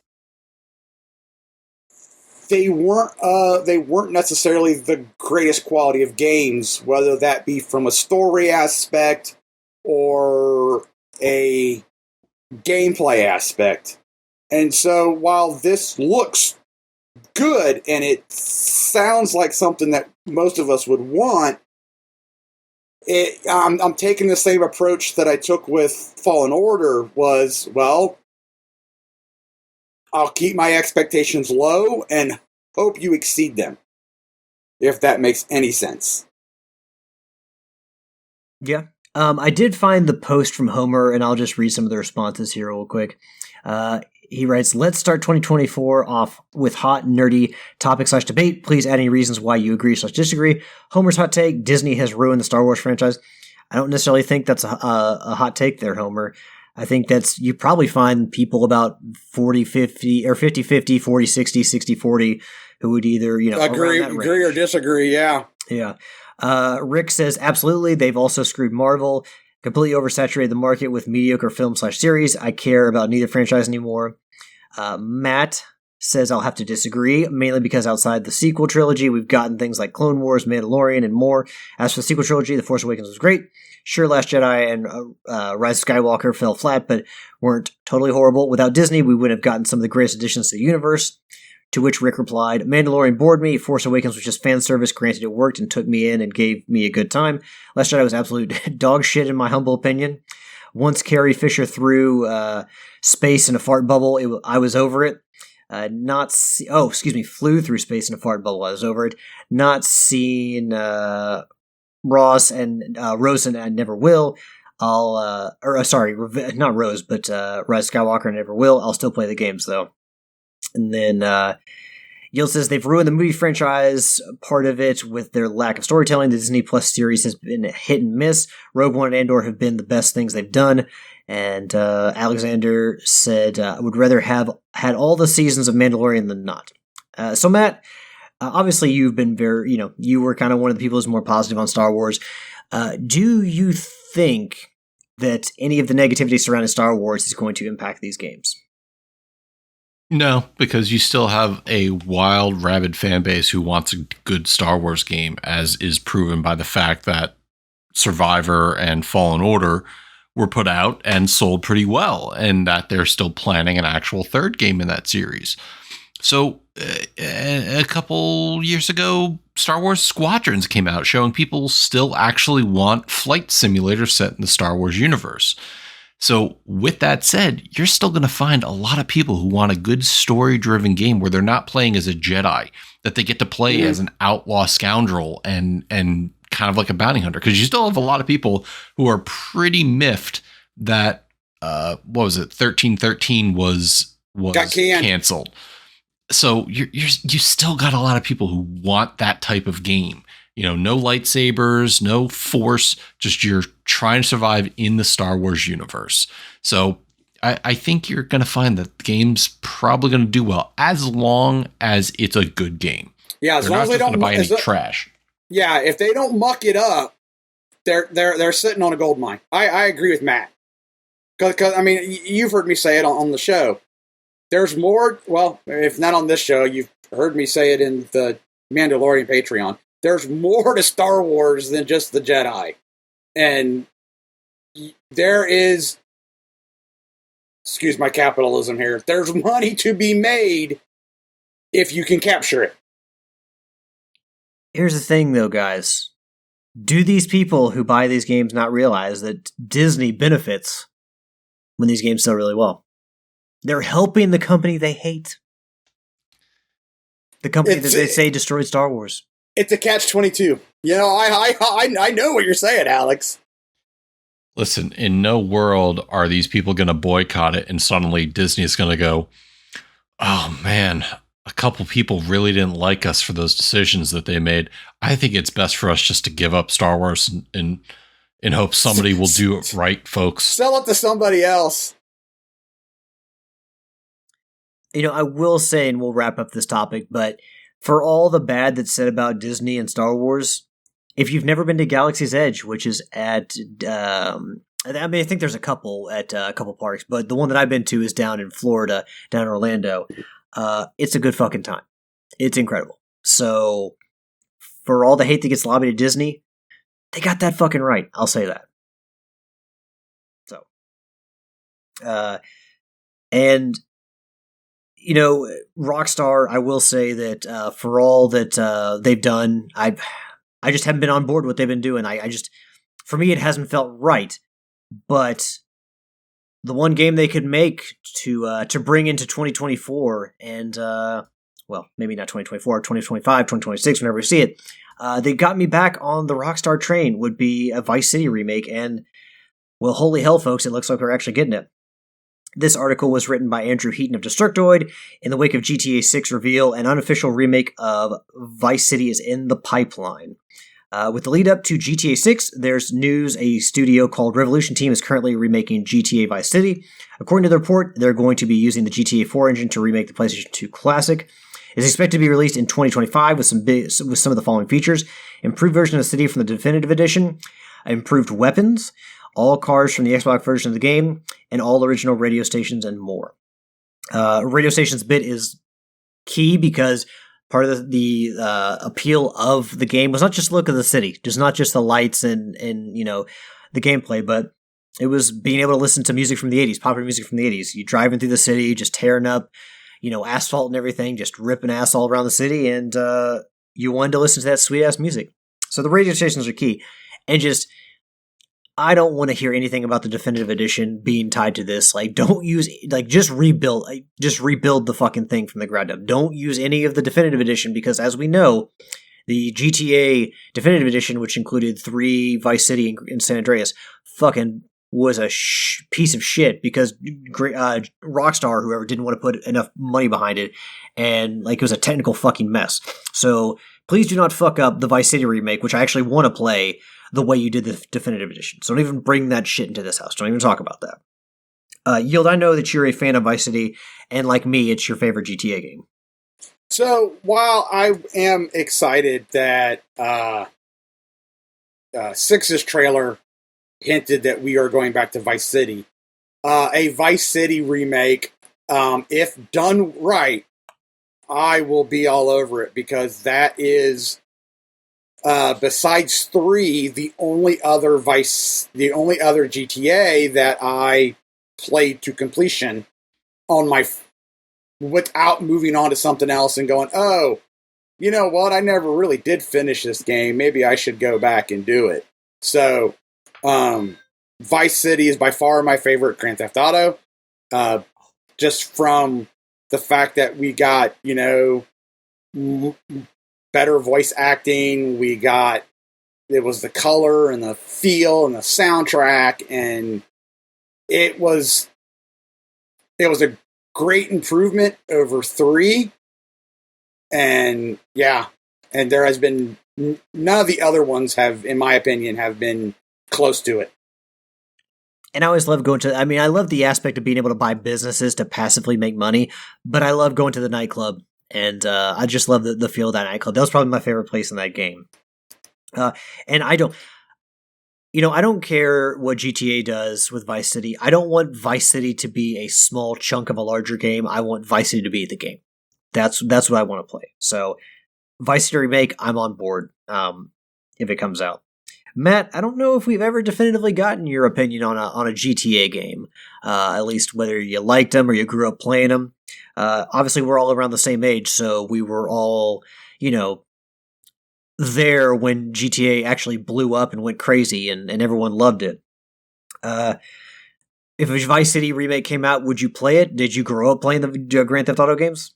they weren't necessarily the greatest quality of games, whether that be from a story aspect or a gameplay aspect. And so while this looks good and it sounds like something that most of us would want, I'm taking the same approach that I took with Fallen Order was, well, I'll keep my expectations low and hope you exceed them. If that makes any sense. Yeah. I did find the post from Homer, and I'll just read some of the responses here real quick. He writes, let's start 2024 off with hot, nerdy topic/debate. Please add any reasons why you agree/disagree. Homer's hot take, Disney has ruined the Star Wars franchise. I don't necessarily think that's a hot take there, Homer. I think you probably find people about 40-50 or 50-50, 40-60, 60-40 who would either, agree or disagree. Yeah. Yeah. Rick says, absolutely. They've also screwed Marvel, completely oversaturated the market with mediocre film/series. I care about neither franchise anymore. Matt says, I'll have to disagree, mainly because outside the sequel trilogy, we've gotten things like Clone Wars, Mandalorian, and more. As for the sequel trilogy, The Force Awakens was great. Sure, Last Jedi and Rise of Skywalker fell flat, but weren't totally horrible. Without Disney, we wouldn't have gotten some of the greatest additions to the universe. To which Rick replied, Mandalorian bored me. Force Awakens was just fan service. Granted, it worked and took me in and gave me a good time. Last Jedi was absolute dog shit in my humble opinion. Once Carrie Fisher threw space in a fart bubble, I was over it. Flew through space in a fart bubble. I was over it. Not seen Ross and Rose, and I never will. Not Rose, but Rise of Skywalker, and never will. I'll still play the games though. And then Yield says they've ruined the movie franchise, part of it with their lack of storytelling. The Disney Plus series has been a hit and miss. Rogue One and Andor have been the best things they've done. And Alexander said, I would rather have had all the seasons of Mandalorian than not. So Matt, obviously you've been you were kind of one of the people who's more positive on Star Wars. Do you think that any of the negativity surrounding Star Wars is going to impact these games? No, because you still have a wild, rabid fan base who wants a good Star Wars game, as is proven by the fact that Survivor and Fallen Order were put out and sold pretty well, and that they're still planning an actual third game in that series. So a couple years ago, Star Wars Squadrons came out showing people still actually want flight simulators set in the Star Wars universe. So with that said, you're still going to find a lot of people who want a good story-driven game where they're not playing as a Jedi, that they get to play as an outlaw scoundrel and kind of like a bounty hunter. Because you still have a lot of people who are pretty miffed that, 1313 was canceled. So you still got a lot of people who want that type of game. No lightsabers, no force, just you're trying to survive in the Star Wars universe. So I think you're going to find that the game's probably going to do well as long as it's a good game. Yeah, as long as they don't buy any trash. Yeah, if they don't muck it up, they're sitting on a gold mine. I agree with Matt. Because I mean, you've heard me say it on the show. There's more. Well, if not on this show, you've heard me say it in the Mandalorian Patreon. There's more to Star Wars than just the Jedi. And there is, excuse my capitalism here, there's money to be made if you can capture it. Here's the thing, though, guys. Do these people who buy these games not realize that Disney benefits when these games sell really well? They're helping the company they hate. The company that they say destroyed Star Wars. It's a catch-22. I know what you're saying, Alex. Listen, in no world are these people going to boycott it and suddenly Disney is going to go, oh man, a couple people really didn't like us for those decisions that they made. I think it's best for us just to give up Star Wars and in hopes somebody will do it right, folks. Sell it to somebody else. I will say, and we'll wrap up this topic, but for all the bad that's said about Disney and Star Wars, if you've never been to Galaxy's Edge, which is at, I think there's a couple at a couple parks, but the one that I've been to is down in Florida, down in Orlando. It's a good fucking time. It's incredible. So, for all the hate that gets lobbied at Disney, they got that fucking right. I'll say that. So, and Rockstar, I will say that for all that they've done, I just haven't been on board with what they've been doing. For me, it hasn't felt right. But the one game they could make to bring into 2024, and well, maybe not 2024, 2025, 2026, whenever we see it. They got me back on the Rockstar train, would be a Vice City remake, and, well, holy hell, folks, it looks like we're actually getting it. This article was written by Andrew Heaton of Destructoid. In the wake of GTA 6 reveal, an unofficial remake of Vice City is in the pipeline. With the lead up to GTA 6, there's news a studio called Revolution Team is currently remaking GTA Vice City. According to the report, they're going to be using the GTA 4 engine to remake the PlayStation 2 classic. It's expected to be released in 2025 with some of the following features: improved version of the city from the Definitive Edition, improved weapons, all cars from the Xbox version of the game, and all original radio stations and more. Radio stations bit is key because part of the appeal of the game was not just the look of the city, just not just the lights and the gameplay, but it was being able to listen to music from the 80s, popular music from the 80s. You driving through the city, just tearing up, asphalt and everything, just ripping ass all around the city, and you wanted to listen to that sweet-ass music. So the radio stations are key. And I don't want to hear anything about the Definitive Edition being tied to this. Just rebuild the fucking thing from the ground up. Don't use any of the Definitive Edition because, as we know, the GTA Definitive Edition, which included 3 Vice City and San Andreas, fucking was a piece of shit because Rockstar, whoever, didn't want to put enough money behind it, and it was a technical fucking mess. So please do not fuck up the Vice City remake, which I actually want to play the way you did the Definitive Edition. So don't even bring that shit into this house. Don't even talk about that. Yield, I know that you're a fan of Vice City, and like me, it's your favorite GTA game. So while I am excited that 6's trailer hinted that we are going back to Vice City, a Vice City remake, if done right, I will be all over it because that is, besides 3, the only other GTA that I played to completion on without moving on to something else and going, oh, you know what? I never really did finish this game. Maybe I should go back and do it. So, Vice City is by far my favorite Grand Theft Auto. Just from the fact that we got, better voice acting. It was the color and the feel and the soundtrack, and it was a great improvement over 3. And yeah, and there has been none of the other ones have, in my opinion, have been close to it. And I always love I love the aspect of being able to buy businesses to passively make money, but I love going to the nightclub. And I just love the feel of that nightclub. That was probably my favorite place in that game. And I don't care what GTA does with Vice City. I don't want Vice City to be a small chunk of a larger game. I want Vice City to be the game. That's what I want to play. So Vice City Remake, I'm on board if it comes out. Matt, I don't know if we've ever definitively gotten your opinion on a GTA game, at least whether you liked them or you grew up playing them. Obviously, we're all around the same age, so we were all, there when GTA actually blew up and went crazy, and everyone loved it. If a Vice City remake came out, would you play it? Did you grow up playing the Grand Theft Auto games?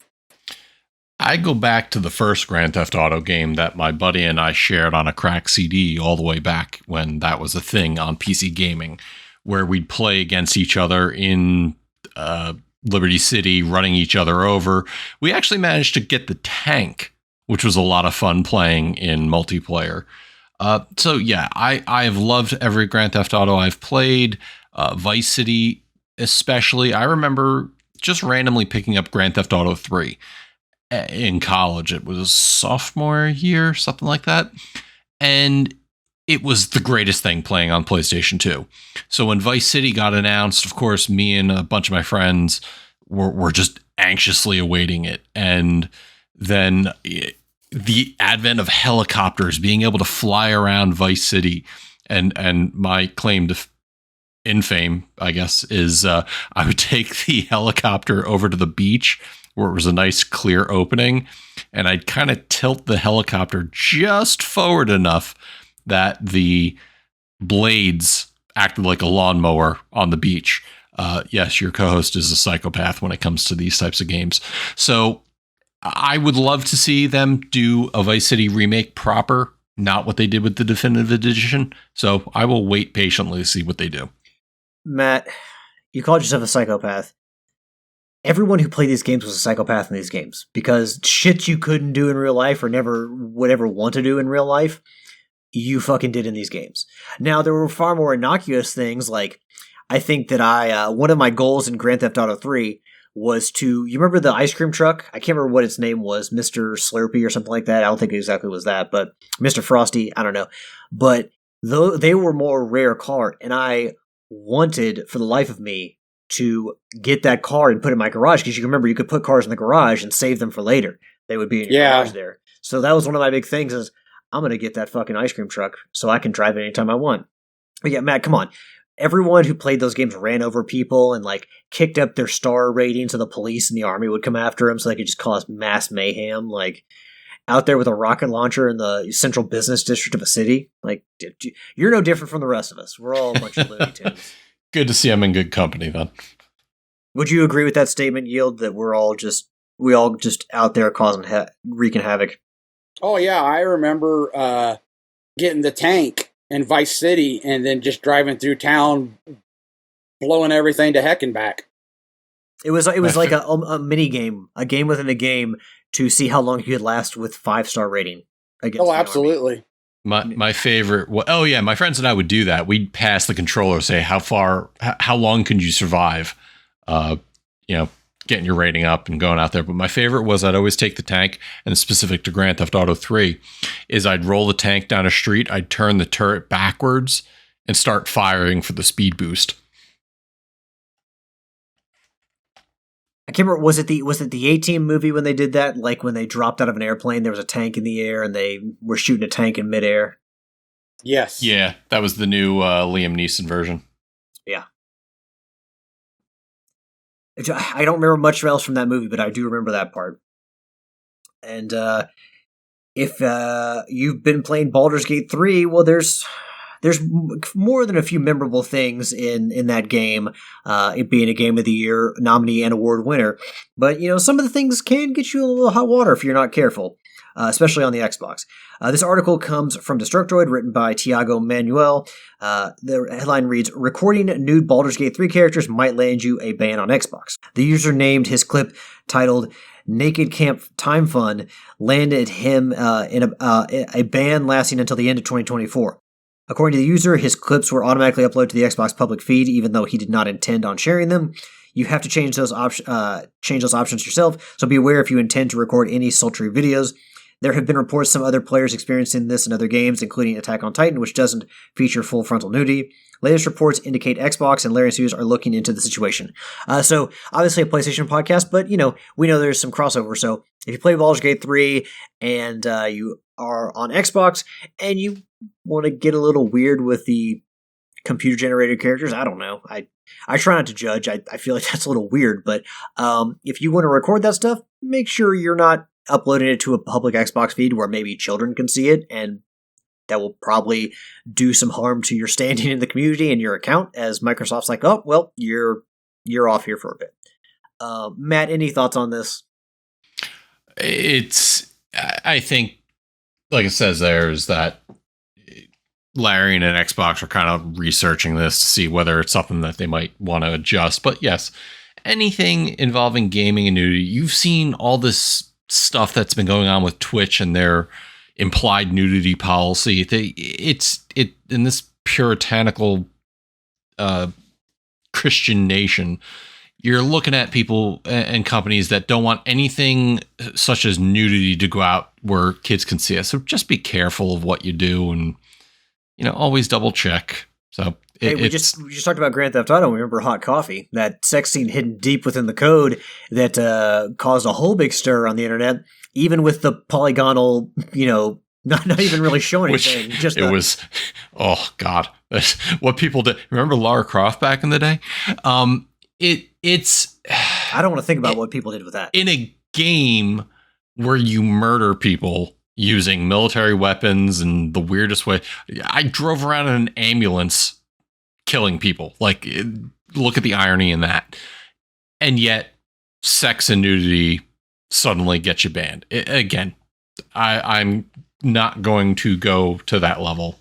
I go back to the first Grand Theft Auto game that my buddy and I shared on a crack CD all the way back when that was a thing on PC gaming, where we'd play against each other in Liberty City, running each other over. We actually managed to get the tank, which was a lot of fun playing in multiplayer. So yeah, I have loved every Grand Theft Auto I've played. Vice City especially. I remember just randomly picking up Grand Theft Auto 3 in college. It was sophomore year, something like that. And it was the greatest thing playing on PlayStation 2. So when Vice City got announced, of course, me and a bunch of my friends were just anxiously awaiting it. And then the advent of helicopters, being able to fly around Vice City, and my claim to infame, I guess, is I would take the helicopter over to the beach where it was a nice clear opening, and I'd kind of tilt the helicopter just forward enough that the blades acted like a lawnmower on the beach. Yes, your co-host is a psychopath when it comes to these types of games. So I would love to see them do a Vice City remake proper, not what they did with the definitive edition. So I will wait patiently to see what they do. Matt, you called yourself a psychopath. Everyone who played these games was a psychopath in these games because shit you couldn't do in real life or never would ever want to do in real life, you fucking did in these games. Now, there were far more innocuous things, like I think that one of my goals in Grand Theft Auto 3 was you remember the ice cream truck? I can't remember what its name was, Mr. Slurpee or something like that. I don't think it exactly was that, but Mr. Frosty, I don't know. But they were more rare car, and I wanted, for the life of me, to get that car and put it in my garage, because you can remember you could put cars in the garage and save them for later. They would be in your garage there. So that was one of my big things is, I'm going to get that fucking ice cream truck so I can drive it anytime I want. But yeah, Matt, come on. Everyone who played those games ran over people and like kicked up their star rating so the police and the army would come after them so they could just cause mass mayhem. Like out there with a rocket launcher in the central business district of a city. Like you're no different from the rest of us. We're all a bunch of Looney Tunes. Good to see I'm in good company then. Would you agree with that statement, Yield, that we all just out there wreaking havoc? Oh yeah, I remember getting the tank in Vice City and then just driving through town, blowing everything to heck and back. It was like a mini game, a game within a game to see how long you could last with 5-star rating. Oh, absolutely. My favorite. My friends and I would do that. We'd pass the controller, say how long can you survive? Getting your rating up and going out there. But my favorite was I'd always take the tank, and specific to Grand Theft Auto 3, is I'd roll the tank down a street, I'd turn the turret backwards, and start firing for the speed boost. I can't remember, was it the A-Team movie when they did that? Like when they dropped out of an airplane, there was a tank in the air, and they were shooting a tank in midair? Yes. Yeah, that was the new Liam Neeson version. Yeah. I don't remember much else from that movie, but I do remember that part. And if you've been playing Baldur's Gate 3, well, there's more than a few memorable things in that game, it being a Game of the Year nominee and award winner. But, some of the things can get you a little hot water if you're not careful, especially on the Xbox. This article comes from Destructoid, written by Tiago Manuel. The headline reads, "Recording nude Baldur's Gate 3 characters might land you a ban on Xbox." The user named his clip titled "Naked Camp Time Fun" landed him in a ban lasting until the end of 2024. According to the user, his clips were automatically uploaded to the Xbox public feed, even though he did not intend on sharing them. You have to change those options yourself, so be aware if you intend to record any sultry videos. There have been reports some other players experiencing this in other games, including Attack on Titan, which doesn't feature full frontal nudity. Latest reports indicate Xbox and Larian Studios are looking into the situation. So, obviously a PlayStation podcast, but, we know there's some crossover. So, if you play Baldur's Gate 3 and you are on Xbox and you want to get a little weird with the computer-generated characters, I don't know. I try not to judge. I feel like that's a little weird, but if you want to record that stuff, make sure you're not uploading it to a public Xbox feed where maybe children can see it, and that will probably do some harm to your standing in the community and your account, as Microsoft's like, oh, well, you're off here for a bit. Matt, any thoughts on this? I think, like it says there, is that Larry and Xbox are kind of researching this to see whether it's something that they might want to adjust. But yes, anything involving gaming and nudity, you've seen all this stuff that's been going on with Twitch and their implied nudity policy. It's in this puritanical Christian nation, you're looking at people and companies that don't want anything such as nudity to go out where kids can see it. So just be careful of what you do, and always double check. So we just talked about Grand Theft Auto. Remember Hot Coffee, that sex scene hidden deep within the code that caused a whole big stir on the internet, even with the polygonal, not even really showing anything. Oh God, that's what people did. Remember Lara Croft back in the day? It's. I don't want to think about what people did with that. In a game where you murder people using military weapons in the weirdest way. I drove around in an ambulance killing people. Like, look at the irony in that. And yet, sex and nudity suddenly get you banned. Again, I'm not going to go to that level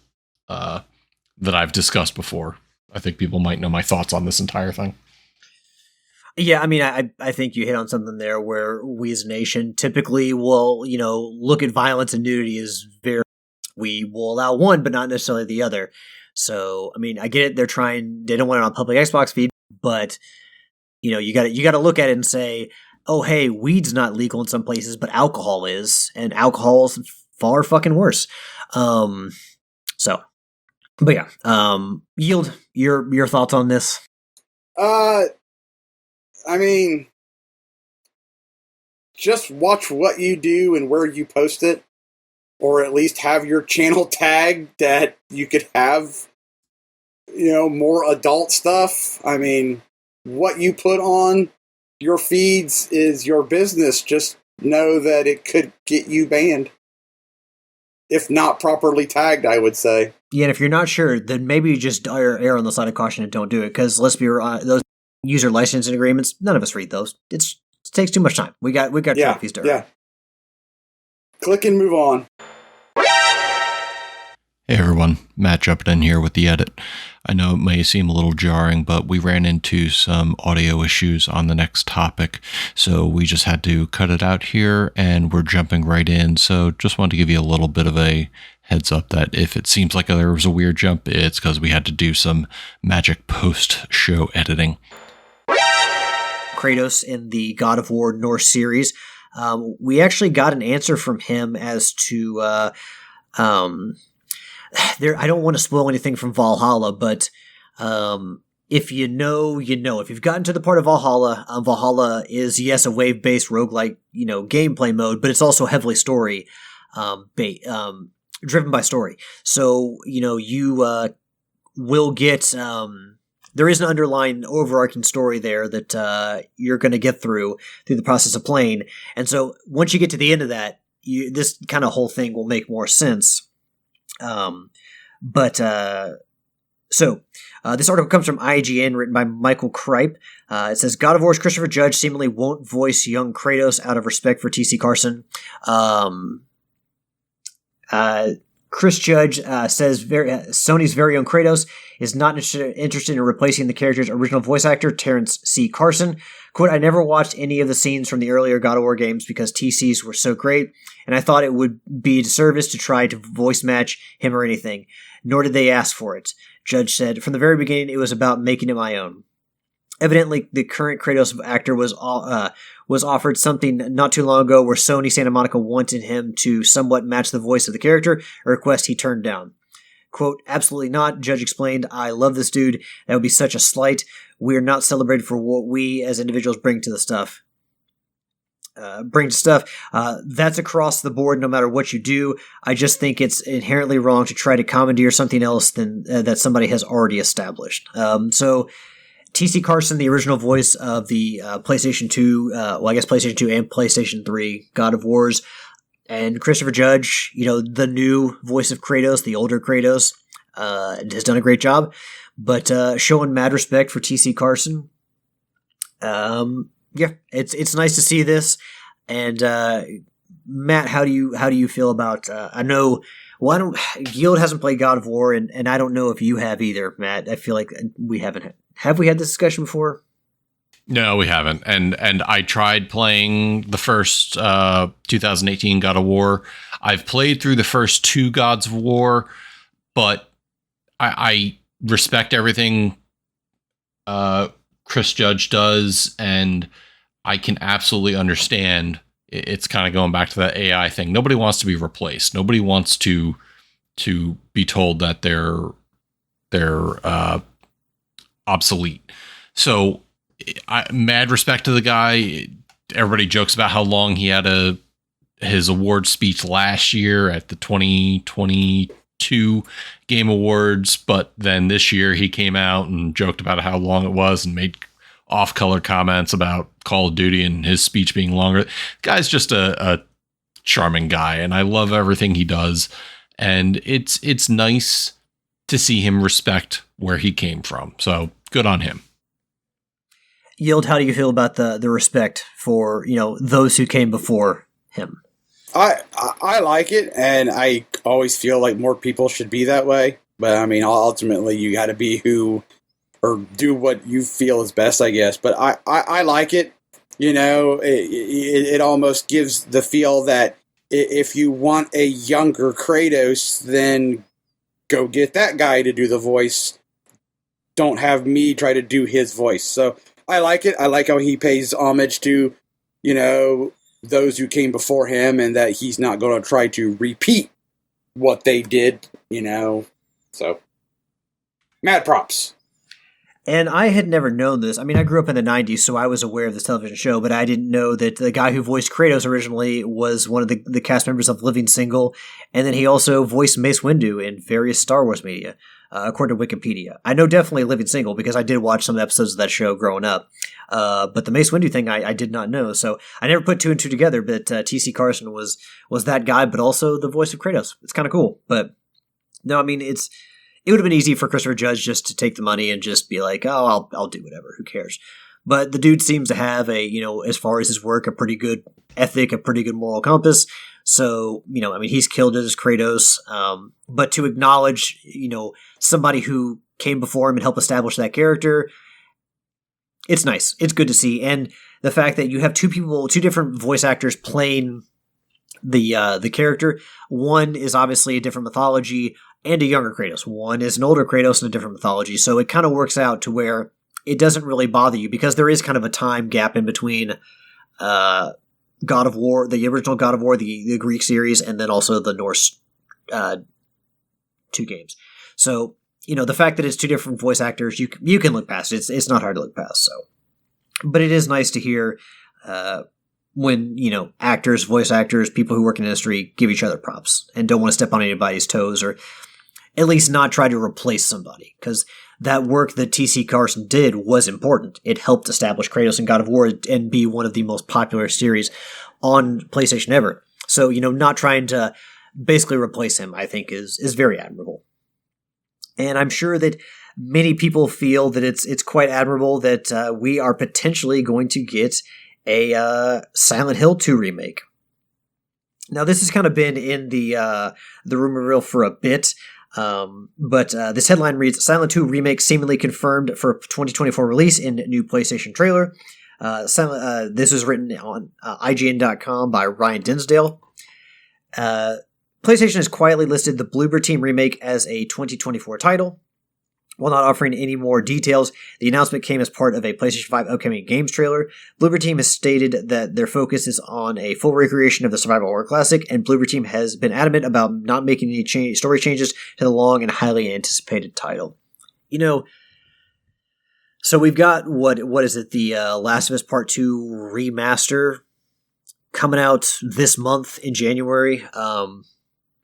that I've discussed before. I think people might know my thoughts on this entire thing. Yeah, I mean, I think you hit on something there where we as a nation typically will, look at violence and nudity as we will allow one, but not necessarily the other. So, I mean, I get it. They don't want it on public Xbox feed, but you got to look at it and say, oh, hey, weed's not legal in some places, but alcohol is, and alcohol's far fucking worse. But yeah, Yield, your thoughts on this? I mean, just watch what you do and where you post it, or at least have your channel tagged that you could have, more adult stuff. I mean, what you put on your feeds is your business. Just know that it could get you banned. If not properly tagged, I would say. Yeah, and if you're not sure, then maybe you just err on the side of caution and don't do it, because let's be those user licensing agreements, none of us read those. It takes too much time. We got trophies to earn. Yeah. Click and move on. Hey everyone, Matt jumping in here with the edit. I know it may seem a little jarring, but we ran into some audio issues on the next topic, so we just had to cut it out here, and we're jumping right in. So just wanted to give you a little bit of a heads up that if it seems like there was a weird jump, it's because we had to do some magic post-show editing. Kratos in the God of War Norse series. We actually got an answer from him as to there. I don't want to spoil anything from Valhalla, but if you know, you know. If you've gotten to the part of Valhalla, Valhalla is, yes, a wave-based roguelike, gameplay mode, but it's also heavily story driven by story. So, you will get there is an underlying overarching story there that you're going to get through the process of playing. And so once you get to the end of that, this kind of whole thing will make more sense. This article comes from IGN, written by Michael Kripe. It says, God of War's Christopher Judge seemingly won't voice young Kratos out of respect for TC Carson. Chris Judge says Sony's very own Kratos is not interested in replacing the character's original voice actor, Terrence C. Carson. Quote, I never watched any of the scenes from the earlier God of War games because TC's were so great, and I thought it would be a disservice to try to voice match him or anything. Nor did they ask for it. Judge said, from the very beginning, it was about making it my own. Evidently, the current Kratos actor was offered something not too long ago where Sony Santa Monica wanted him to somewhat match the voice of the character, a request he turned down. Quote, absolutely not, Judge explained. I love this dude. That would be such a slight. We are not celebrated for what we as individuals bring to stuff. That's across the board no matter what you do. I just think it's inherently wrong to try to commandeer something else than that somebody has already established. So TC Carson, the original voice of the PlayStation 2, PlayStation 2 and PlayStation 3 God of Wars, and Christopher Judge, the new voice of Kratos, the older Kratos, has done a great job, but showing mad respect for TC Carson. It's nice to see this. And Matt, how do you feel about? I know. Well, Guild hasn't played God of War, and I don't know if you have either, Matt. I feel like we haven't. Have we had this discussion before? No, we haven't. And I tried playing the first 2018 God of War. I've played through the first two Gods of War, but I respect everything Chris Judge does, and I can absolutely understand. It's kind of going back to that AI thing. Nobody wants to be replaced. Nobody wants to be told that they're obsolete. So, mad respect to the guy. Everybody jokes about how long he had his award speech last year at the 2022 Game Awards, but then this year he came out and joked about how long it was and made off-color comments about Call of Duty and his speech being longer. The guy's just a charming guy, and I love everything he does. And it's nice to see him respect where he came from. So good on him. Yield, how do you feel about the respect for, those who came before him? I like it, and I always feel like more people should be that way. But I mean, ultimately, you got to be who or do what you feel is best, I guess. But I like it. It almost gives the feel that if you want a younger Kratos, then go get that guy to do the voice. Don't have me try to do his voice. So I like it. I like how he pays homage to, those who came before him, and that he's not going to try to repeat what they did, So, mad props. And I had never known this. I mean, I grew up in the 90s, so I was aware of this television show, but I didn't know that the guy who voiced Kratos originally was one of the cast members of Living Single, and then he also voiced Mace Windu in various Star Wars media, according to Wikipedia. I know definitely Living Single because I did watch some episodes of that show growing up, but the Mace Windu thing I did not know, so I never put two and two together, but T.C. Carson was that guy, but also the voice of Kratos. It's kind of cool, but no, I mean, it would have been easy for Christopher Judge just to take the money and just be like, oh, I'll do whatever. Who cares? But the dude seems to have as far as his work, a pretty good ethic, a pretty good moral compass. So, he's killed it as Kratos. But to acknowledge, somebody who came before him and helped establish that character, it's nice. It's good to see. And the fact that you have two different voice actors playing the character. One is obviously a different mythology and a younger Kratos. One is an older Kratos and a different mythology. So it kind of works out to where it doesn't really bother you because there is kind of a time gap in between God of War, the original God of War, the Greek series, and then also the Norse 2 games. So, the fact that it's two different voice actors, you can look past it. It's not hard to look past. So, but it is nice to hear when, actors, voice actors, people who work in the industry give each other props and don't want to step on anybody's toes or at least not try to replace somebody, because that work that T.C. Carson did was important. It helped establish Kratos and God of War and be one of the most popular series on PlayStation ever. So, not trying to basically replace him, I think is very admirable. And I'm sure that many people feel that it's quite admirable that we are potentially going to get a Silent Hill 2 remake. Now, this has kind of been in the rumor reel for a bit. But this headline reads, Silent 2 remake seemingly confirmed for 2024 release in new PlayStation trailer. This was written on IGN.com by Ryan Dinsdale. PlayStation has quietly listed the Bloober Team remake as a 2024 title. While not offering any more details, the announcement came as part of a PlayStation 5 upcoming games trailer. Bloober Team has stated that their focus is on a full recreation of the survival horror classic, and Bloober Team has been adamant about not making any story changes to the long and highly anticipated title. So we've got, what is it, the Last of Us Part 2 remaster coming out this month in January.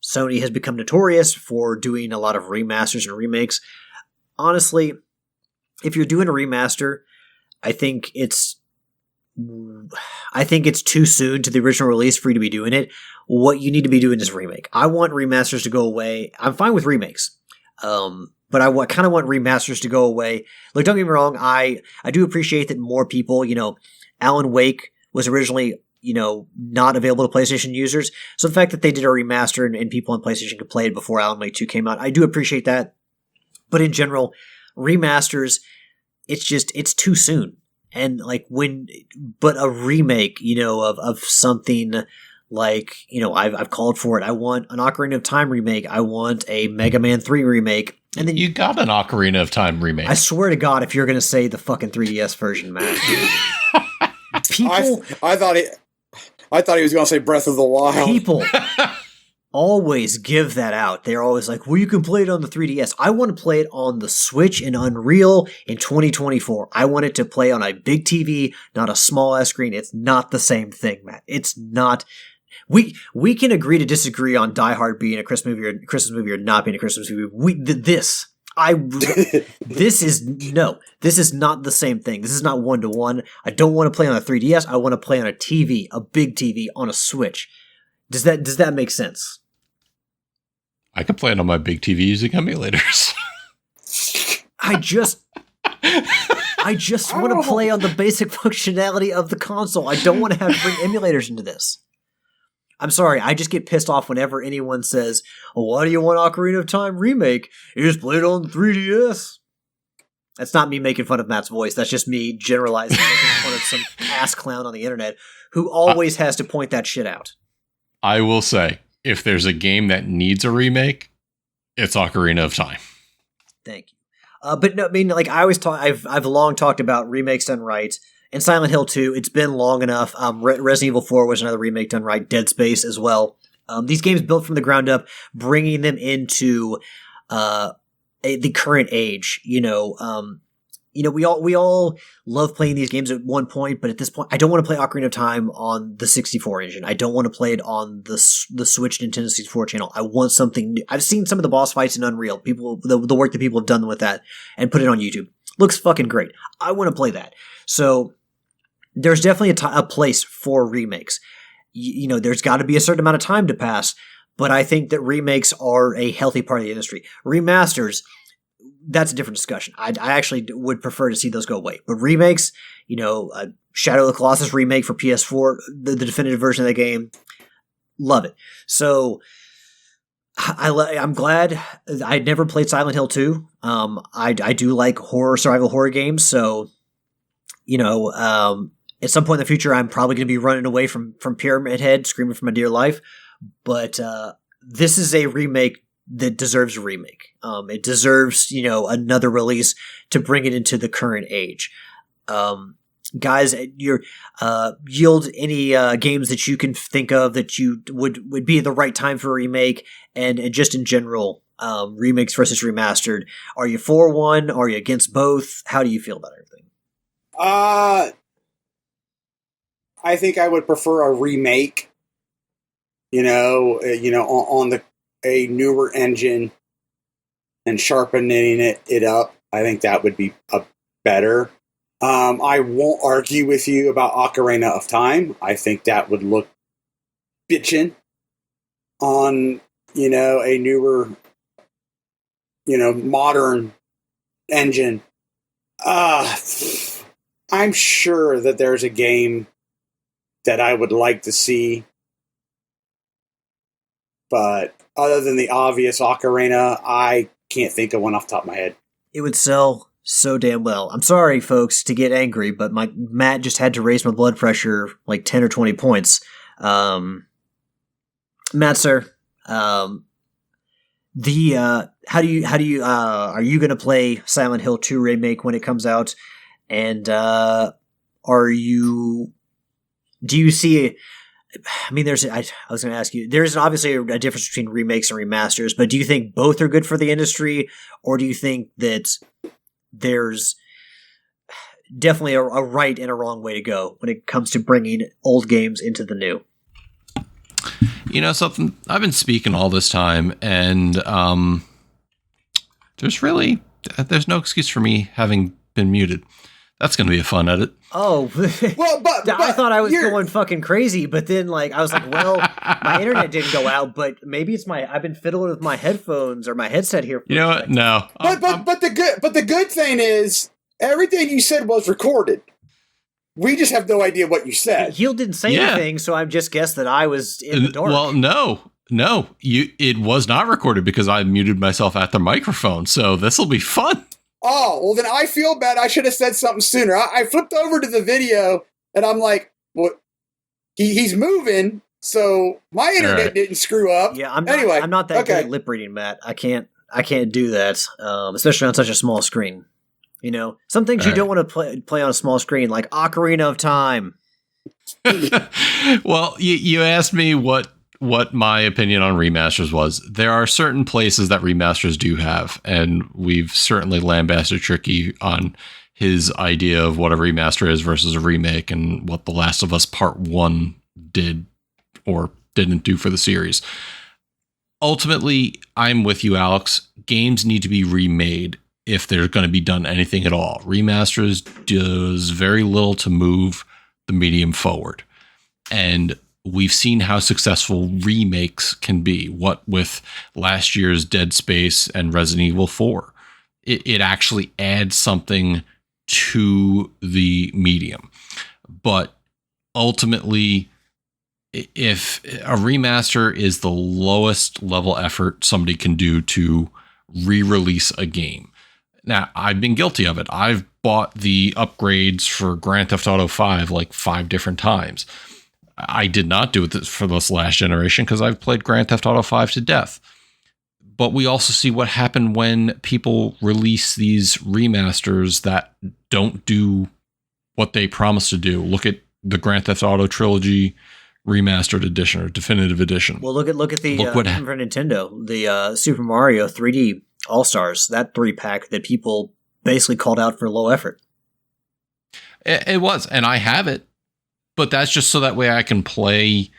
Sony has become notorious for doing a lot of remasters and remakes. Honestly, if you're doing a remaster, I think it's too soon to the original release for you to be doing it. What you need to be doing is a remake. I want remasters to go away. I'm fine with remakes, but I kind of want remasters to go away. Look, don't get me wrong. I do appreciate that more people, Alan Wake was originally, not available to PlayStation users. So the fact that they did a remaster and people on PlayStation could play it before Alan Wake 2 came out, I do appreciate that. But in general, remasters, it's too soon. And but a remake, of something like, I've called for it. I want an Ocarina of Time remake. I want a Mega Man 3 remake. And then you got an Ocarina of Time remake. I swear to God, if you're going to say the fucking 3DS version, Matt. People, I thought he was going to say Breath of the Wild. People always give that out. They're always like, well, you can play it on the 3DS. I want to play it on the Switch and Unreal in 2024. I want it to play on a big TV, not a small ass screen. It's not the same thing, Matt. It's not. We can agree to disagree on Die Hard being a Christmas movie or not being a Christmas movie. This is not the same thing. This is not 1-to-1. I don't want to play on a 3DS. I want to play on a TV, a big TV, on a Switch. Does that make sense? I could play it on my big TV using emulators. I just want to play on the basic functionality of the console. I don't want to have to bring emulators into this. I'm sorry, I just get pissed off whenever anyone says, oh, why do you want Ocarina of Time remake? You just played on 3DS. That's not me making fun of Matt's voice. That's just me generalizing, making fun of some ass clown on the internet who always has to point that shit out. I will say, if there's a game that needs a remake, it's Ocarina of Time. Thank you. But no, I mean, like I always talk, I've long talked about remakes done right. And Silent Hill 2, it's been long enough. Resident Evil 4 was another remake done right. Dead Space as well. These games built from the ground up, bringing them into the current age. We all love playing these games at one point, but at this point, I don't want to play Ocarina of Time on the 64 engine. I don't want to play it on the Switch Nintendo 64 channel. I want something new. I've seen some of the boss fights in Unreal. The work that people have done with that and put it on YouTube looks fucking great. I want to play that. So there's definitely a place for remakes. There's got to be a certain amount of time to pass, but I think that remakes are a healthy part of the industry. Remasters, that's a different discussion. I actually would prefer to see those go away. But remakes, Shadow of the Colossus remake for PS4, the definitive version of the game, love it. So I'm glad I never played Silent Hill 2. I do like survival horror games, so at some point in the future, I'm probably going to be running away from Pyramid Head, screaming for my dear life. But this is a remake that deserves a remake. It deserves, another release to bring it into the current age. Guys, yield any games that you can think of that you would be the right time for a remake, and just in general, remakes versus remastered. Are you for one? Are you against both? How do you feel about everything? I think I would prefer a remake, on a newer engine and sharpening it up. I think that would be better. I won't argue with you about Ocarina of Time. I think that would look bitchin' on, a newer, modern engine. I'm sure that there's a game that I would like to see, but other than the obvious Ocarina, I can't think of one off the top of my head. It would sell so damn well. I'm sorry, folks, to get angry, but Matt just had to raise my blood pressure like 10 or 20 points. Matt, sir, are you going to play Silent Hill 2 remake when it comes out? And do you see? I mean, I was going to ask you. There's obviously a difference between remakes and remasters, but do you think both are good for the industry, or do you think that there's definitely a right and a wrong way to go when it comes to bringing old games into the new? Something I've been speaking all this time, and there's no excuse for me having been muted. That's going to be a fun edit. Oh, well, but I thought I was going fucking crazy, but then I was like, well, my internet didn't go out, but maybe it's I've been fiddling with my headphones or my headset here. You know what? No. But the good thing is everything you said was recorded. We just have no idea what you said. Heel didn't say anything, so I just guessed that I was in the dark. Well, no, it was not recorded because I muted myself at the microphone. So this will be fun. Oh, well, then I feel bad. I should have said something sooner. I flipped over to the video, and I'm like, well, he's moving, so my internet didn't screw up. Yeah, I'm not that good at lip reading, Matt. I can't do that, especially on such a small screen. Some things you don't want to play on a small screen, like Ocarina of Time. Well, you asked me what my opinion on remasters was. There are certain places that remasters do have, and we've certainly lambasted Tricky on his idea of what a remaster is versus a remake and what The Last of Us Part 1 did or didn't do for the series. Ultimately, I'm with you, Alex. Games need to be remade if they're going to be done anything at all. Remasters does very little to move the medium forward. And we've seen how successful remakes can be. What with last year's Dead Space and Resident Evil 4. It actually adds something to the medium. But ultimately, if a remaster is the lowest level effort somebody can do to re-release a game. Now, I've been guilty of it. I've bought the upgrades for Grand Theft Auto 5 like 5 different times. I did not do it for this last generation because I've played Grand Theft Auto 5 to death. But we also see what happened when people release these remasters that don't do what they promised to do. Look at the Grand Theft Auto Trilogy Remastered Edition or Definitive Edition. Well, look at the for Nintendo, the Super Mario 3D All-Stars, that 3-pack that people basically called out for low effort. It was, and I have it, but that's just so that way I can play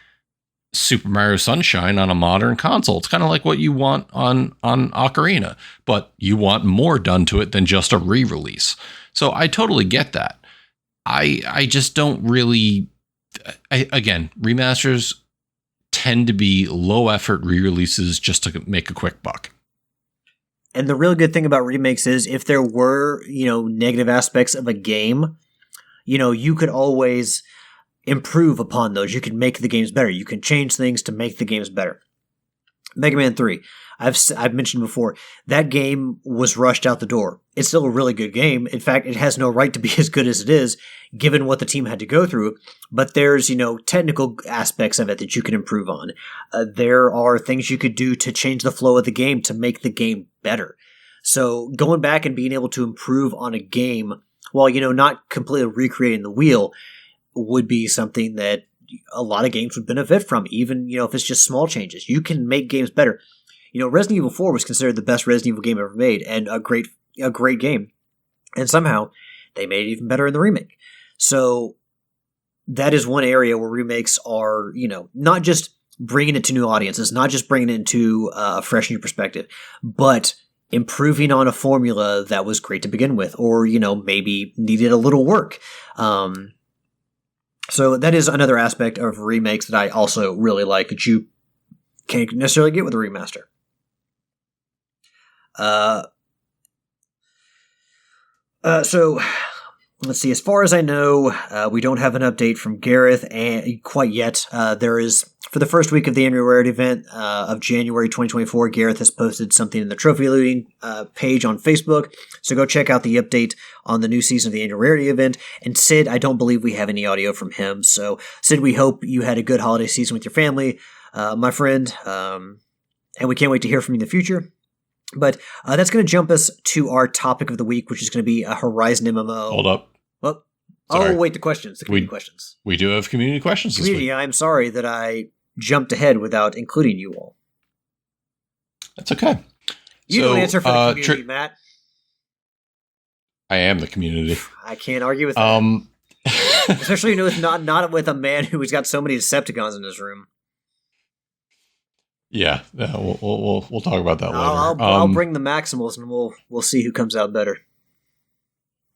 Super Mario Sunshine on a modern console. It's kind of like what you want on Ocarina, but you want more done to it than just a re-release. So I totally get that. I just don't really... again, remasters tend to be low effort re-releases just to make a quick buck. And the real good thing about remakes is if there were, negative aspects of a game, you could always improve upon those. You can make the games better. You can change things to make the games better. Mega Man 3. I've mentioned before, that game was rushed out the door. It's still a really good game. In fact, it has no right to be as good as it is, given what the team had to go through. But there's, technical aspects of it that you can improve on. There are things you could do to change the flow of the game to make the game better. So going back and being able to improve on a game while, not completely recreating the wheel would be something that a lot of games would benefit from, even, if it's just small changes. You can make games better. Resident Evil 4 was considered the best Resident Evil game ever made and a great game. And somehow they made it even better in the remake. So that is one area where remakes are, not just bringing it to new audiences, not just bringing it into a fresh new perspective, but improving on a formula that was great to begin with, or, maybe needed a little work. So that is another aspect of remakes that I also really like that you can't necessarily get with a remaster. So let's see. As far as I know, we don't have an update from Gareth quite yet. There is, for the first week of the annual rarity event of January 2024, Gareth has posted something in the trophy looting page on Facebook. So go check out the update on the new season of the annual rarity event. And Sid, I don't believe we have any audio from him. So Sid, we hope you had a good holiday season with your family, my friend, and we can't wait to hear from you in the future. But that's going to jump us to our topic of the week, which is going to be a Horizon MMO. Hold up. Well, sorry. Oh, wait, the questions. The community questions. We do have community questions Community, this week. I'm sorry that I jumped ahead without including you all. That's okay. You don't answer for the community, Matt. I am the community. I can't argue with that. Especially with not with a man who's got so many Decepticons in his room. Yeah, we'll talk about that later. I'll bring the Maximals and we'll see who comes out better.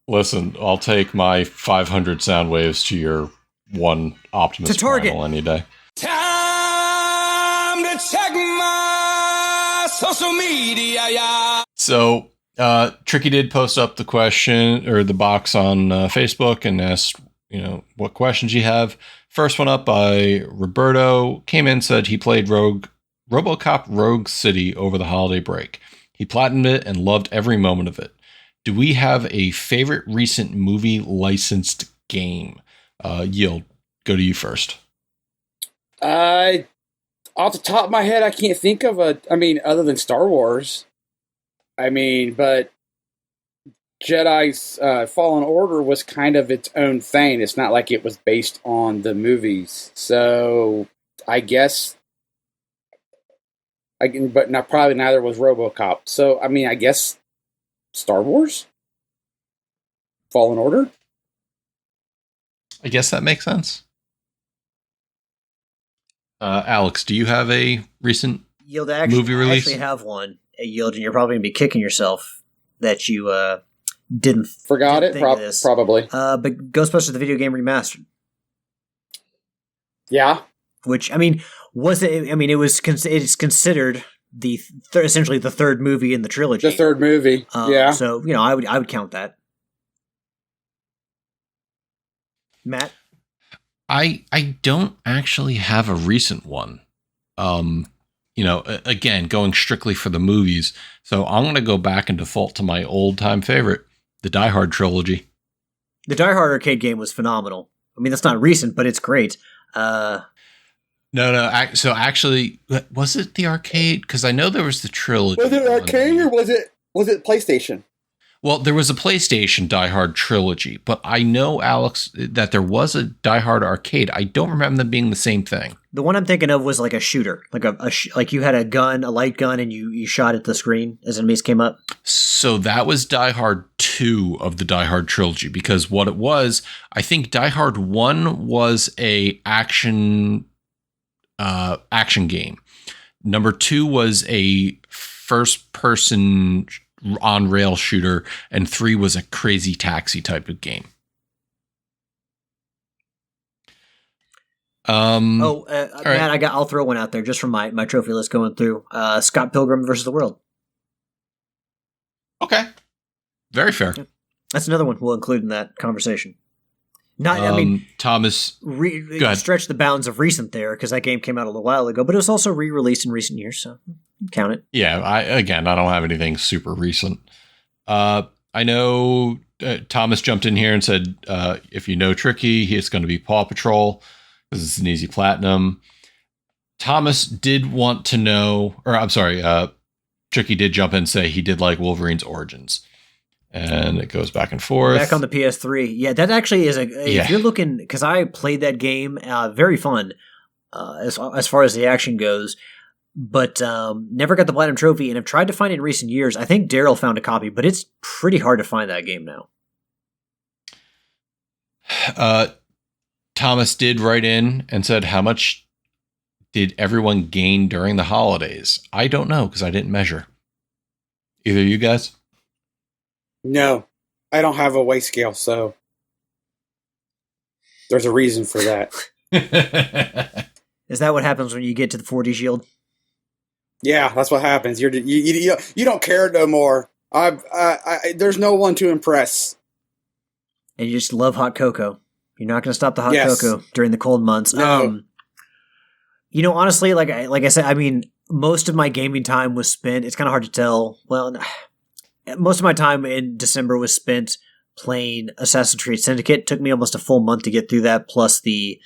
Listen, I'll take my 500 sound waves to your one Optimus to Target Primal any day. Time to check my social media, yeah. So, Tricky did post up the question or the box on Facebook and asked, what questions you have. First one up by Roberto came in, said he played RoboCop Rogue City over the holiday break. He platinumed it and loved every moment of it. Do we have a favorite recent movie licensed game? Yield, go to you first. Off the top of my head, I can't think of other than Star Wars. But Jedi's Fallen Order was kind of its own thing. It's not like it was based on the movies. So I guess probably neither was RoboCop. So, I guess Star Wars? Fallen Order? I guess that makes sense. Alex, do you have a recent Yield, movie release? I actually have one. Yield, and you're probably going to be kicking yourself that you didn't forgot it. Probably. But Ghostbusters the video game remastered. Yeah. Which was it? It's considered the essentially the third movie in the trilogy. The third movie. Yeah. So I would count that. Matt? I don't actually have a recent one. Again, going strictly for the movies. So I'm going to go back and default to my old time favorite, the Die Hard trilogy. The Die Hard arcade game was phenomenal. I mean, that's not recent, but it's great. No. So actually, was it the arcade? Because I know there was the trilogy. Was it arcade or was it PlayStation? Well, there was a PlayStation Die Hard trilogy, but I know, Alex, that there was a Die Hard arcade. I don't remember them being the same thing. The one I'm thinking of was like a shooter, like you had a gun, a light gun, and you shot at the screen as enemies came up. So that was Die Hard 2 of the Die Hard trilogy, because what it was, I think Die Hard 1 was a action game. Number 2 was a first person on rail shooter, and 3 was a crazy taxi type of game. Matt, right. I'll throw one out there just from my trophy list going through. Scott Pilgrim versus the World. Okay. Very fair. Yeah. That's another one we'll include in that conversation. Thomas, go ahead. Stretch the bounds of recent there, because that game came out a little while ago, but it was also re-released in recent years, so count it. Yeah, I don't have anything super recent. I know Thomas jumped in here and said, if you know Tricky, it's going to be Paw Patrol, because it's an easy platinum. Thomas did want to know, Tricky did jump in and say he did like Wolverine's Origins. And it goes back and forth. Back on the PS3. Yeah, that actually is if you're looking, because I played that game, very fun as far as the action goes, but never got the Platinum Trophy and have tried to find it in recent years. I think Daryl found a copy, but it's pretty hard to find that game now. Thomas did write in and said, how much did everyone gain during the holidays? I don't know, because I didn't measure. Either of you guys? No, I don't have a weight scale, so there's a reason for that. Is that what happens when you get to the 40 shield? Yeah, that's what happens. You don't care no more. There's no one to impress. And you just love hot cocoa. You're not going to stop the hot cocoa during the cold months. No. Honestly, like I said, I mean, most of my gaming time was spent. It's kind of hard to tell. Well, most of my time in December was spent playing Assassin's Creed Syndicate. It took me almost a full month to get through that, plus the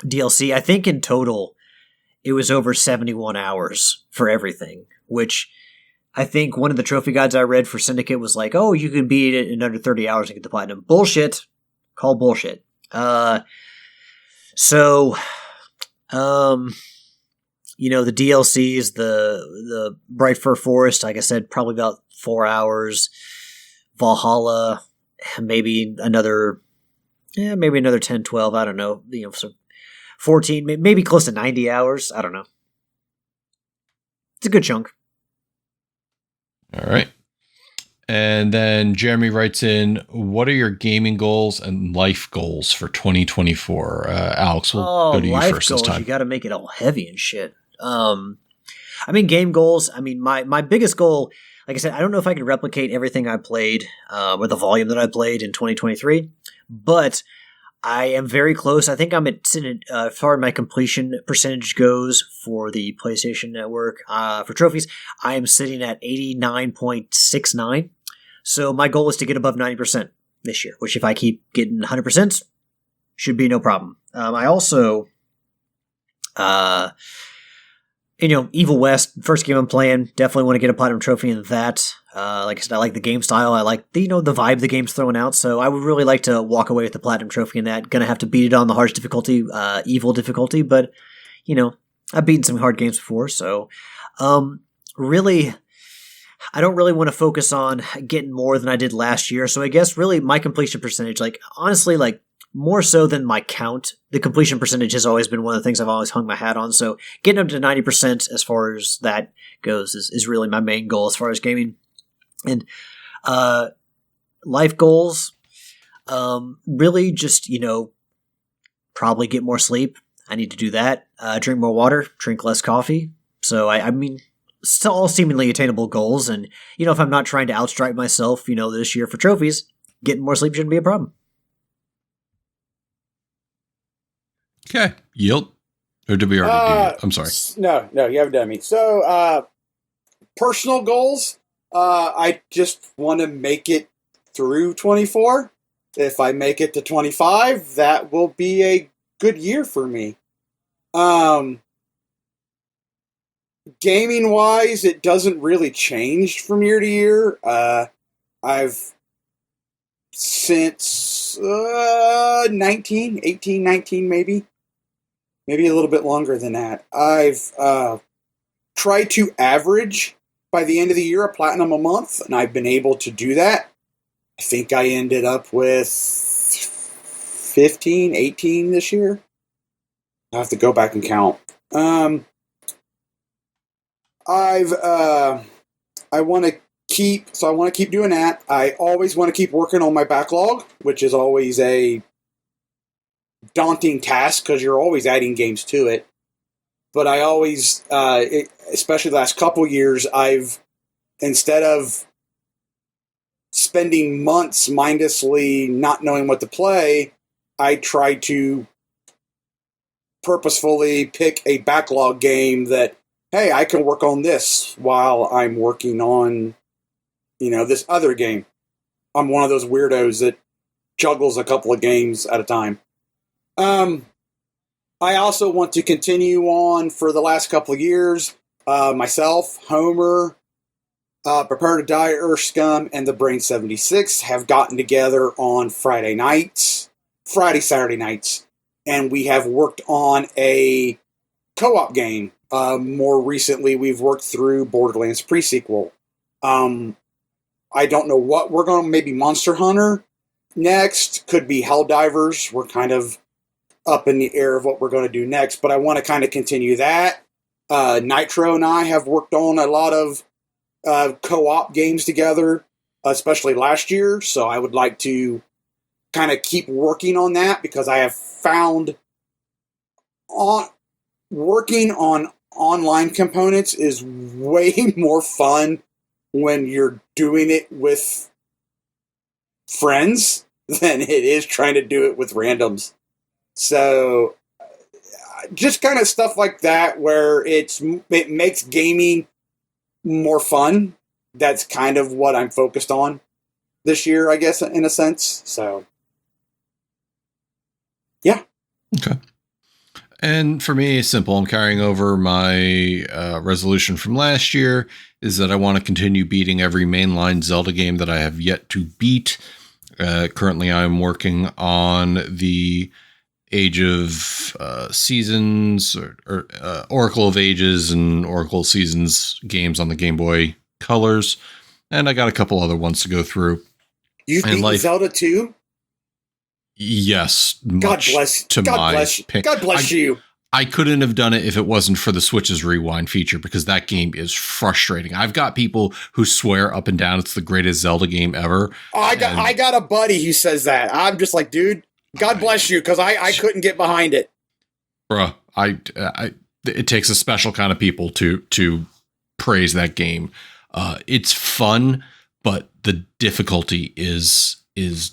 DLC. I think in total, it was over 71 hours for everything, which I think one of the trophy guides I read for Syndicate was like, oh, you can beat it in under 30 hours and get the platinum. Bullshit. Call bullshit. The DLCs, the Bright Fur Forest, like I said, probably about 4 hours. Valhalla, maybe another 10, 12, I don't know. So 14, maybe close to 90 hours. I don't know. It's a good chunk. All right. And then Jeremy writes in, what are your gaming goals and life goals for 2024? Alex, we'll go to you first goals, this time. You got to make it all heavy and shit. Game goals. My biggest goal, like I said, I don't know if I can replicate everything I played, or the volume that I played in 2023, but I am very close. I think I'm at, as far as my completion percentage goes for the PlayStation Network, for trophies, I am sitting at 89.69. So my goal is to get above 90% this year, which if I keep getting 100%, should be no problem. I also, Evil West, first game I'm playing, definitely want to get a platinum trophy in that. Like I said, I like the game style. I like the vibe the game's throwing out. So I would really like to walk away with the platinum trophy in that. Gonna have to beat it on the hardest difficulty, evil difficulty, but I've beaten some hard games before. So, really, I don't really want to focus on getting more than I did last year. So I guess really my completion percentage, honestly, more so than my count, the completion percentage has always been one of the things I've always hung my hat on. So getting up to 90% as far as that goes is really my main goal as far as gaming. And life goals, really just, probably get more sleep. I need to do that. Drink more water, drink less coffee. So still all seemingly attainable goals. And, if I'm not trying to outstrip myself, this year for trophies, getting more sleep shouldn't be a problem. Okay. Yield. Or did we already do it? I'm sorry. No, you haven't done me. So, personal goals. I just want to make it through 24. If I make it to 25, that will be a good year for me. Gaming wise, it doesn't really change from year to year. I've since 19, 18, 19 maybe a little bit longer than that. I've tried to average by the end of the year a platinum a month, and I've been able to do that. I think I ended up with 15, 18 this year. I'll have to go back and count. I want to keep doing that. I always want to keep working on my backlog, which is always a daunting task because you're always adding games to it. But I always, especially the last couple years, instead of spending months mindlessly not knowing what to play, I try to purposefully pick a backlog game that, hey, I can work on this while I'm working on, this other game. I'm one of those weirdos that juggles a couple of games at a time. I also want to continue on for the last couple of years. Myself, Homer, Prepare to Die, Earthscum, and the Brain 76 have gotten together on Saturday nights, and we have worked on a co-op game. More recently, we've worked through Borderlands pre-sequel. I don't know what we're going to, maybe Monster Hunter next, could be Helldivers. We're kind of up in the air of what we're going to do next, but I want to kind of continue that. Nitro and I have worked on a lot of co-op games together, especially last year, so I would like to kind of keep working on that because I have found working on online components is way more fun when you're doing it with friends than it is trying to do it with randoms. So just kind of stuff like that where it makes gaming more fun. That's kind of what I'm focused on this year, I guess, in a sense. So, yeah. Okay. And for me, it's simple. I'm carrying over my resolution from last year is that I want to continue beating every mainline Zelda game that I have yet to beat. Currently, I'm working on the Age of Seasons or Oracle of Ages and Oracle Seasons games on the Game Boy Colors. And I got a couple other ones to go through. You've beaten Zelda 2? Yes. God bless you. I couldn't have done it if it wasn't for the Switch's rewind feature because that game is frustrating. I've got people who swear up and down it's the greatest Zelda game ever. I got a buddy who says that. I'm just like, dude, God bless you, because I couldn't get behind it. Bruh, it takes a special kind of people to praise that game. It's fun, but the difficulty is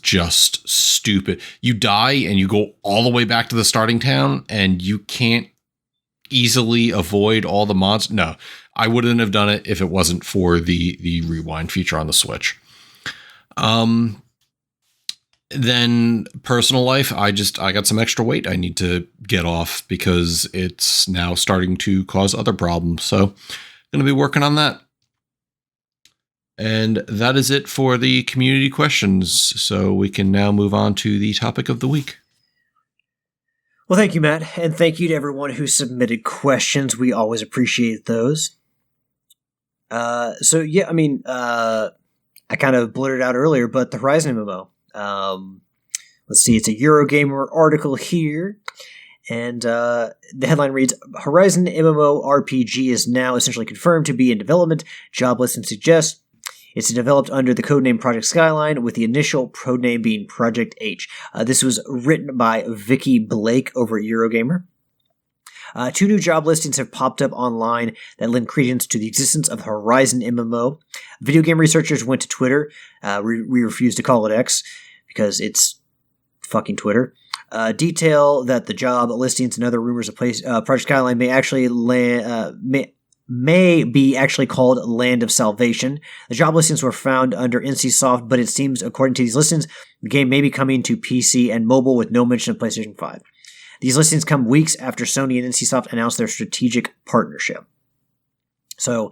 just stupid. You die and you go all the way back to the starting town and you can't easily avoid all the monsters. No, I wouldn't have done it if it wasn't for the rewind feature on the Switch. Then personal life, I got some extra weight I need to get off because it's now starting to cause other problems. So going to be working on that. And that is it for the community questions. So we can now move on to the topic of the week. Well, thank you, Matt. And thank you to everyone who submitted questions. We always appreciate those. I kind of blurted out earlier, but the Horizon MMO. Let's see, it's a Eurogamer article here. And the headline reads, Horizon MMO RPG is now essentially confirmed to be in development. Job listing suggests it's developed under the codename Project Skyline, with the initial codename being Project H. This was written by Vicky Blake over at Eurogamer. 2 new job listings have popped up online that lend credence to the existence of Horizon MMO. Video game researchers went to Twitter. We refuse to call it X because it's fucking Twitter. detail that the job listings and other rumors of Project Skyline may actually may be actually called Land of Salvation. The job listings were found under NCSoft, but it seems, according to these listings, the game may be coming to PC and mobile with no mention of PlayStation 5. These listings come weeks after Sony and NCSoft announced their strategic partnership. So,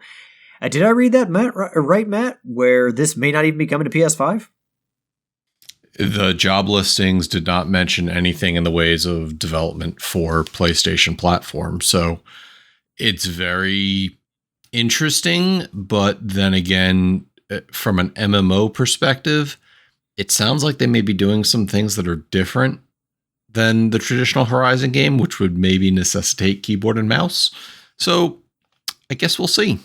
did I read that, right, Matt, where this may not even be coming to PS5? The job listings did not mention anything in the ways of development for PlayStation platform. So it's very interesting, but then again, from an MMO perspective, it sounds like they may be doing some things that are different than the traditional Horizon game, which would maybe necessitate keyboard and mouse. So I guess we'll see.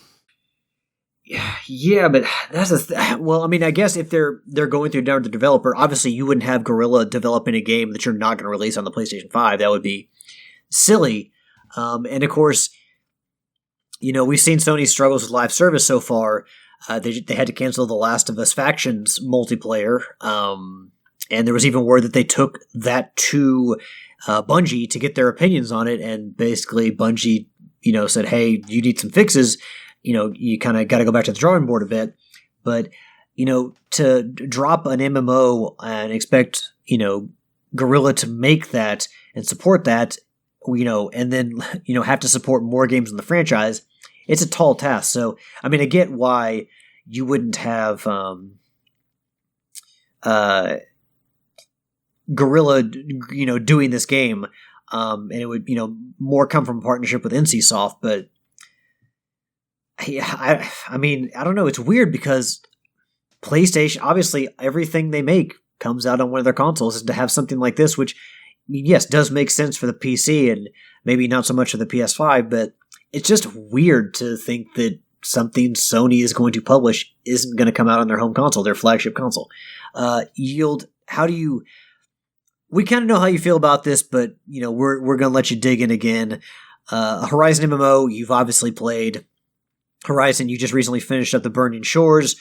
Yeah, but that's well, I mean, I guess if they're going through down to the developer, obviously you wouldn't have Guerrilla developing a game that you're not going to release on the PlayStation 5. That would be silly. And of course, you know, we've seen Sony's struggles with live service so far. They had to cancel the Last of Us Factions multiplayer. And there was even word that they took that to Bungie to get their opinions on it. And basically Bungie, you know, said, hey, you need some fixes. You know, you kind of got to go back to the drawing board a bit. But, you know, to drop an MMO and expect, you know, Guerrilla to make that and support that, you know, and then, you know, have to support more games in the franchise, it's a tall task. So, I mean, I get why you wouldn't have Guerrilla, you know, doing this game, and it would, you know, more come from a partnership with NCSoft. But yeah, I mean, I don't know. It's weird because PlayStation, obviously, everything they make comes out on one of their consoles, and to have something like this, which, I mean, yes, does make sense for the PC and maybe not so much for the PS5, but it's just weird to think that something Sony is going to publish isn't going to come out on their home console, their flagship console. Yield, how do you... We kind of know how you feel about this, but, you know, we're going to let you dig in again. Horizon MMO, you've obviously played. Horizon, you just recently finished up the Burning Shores.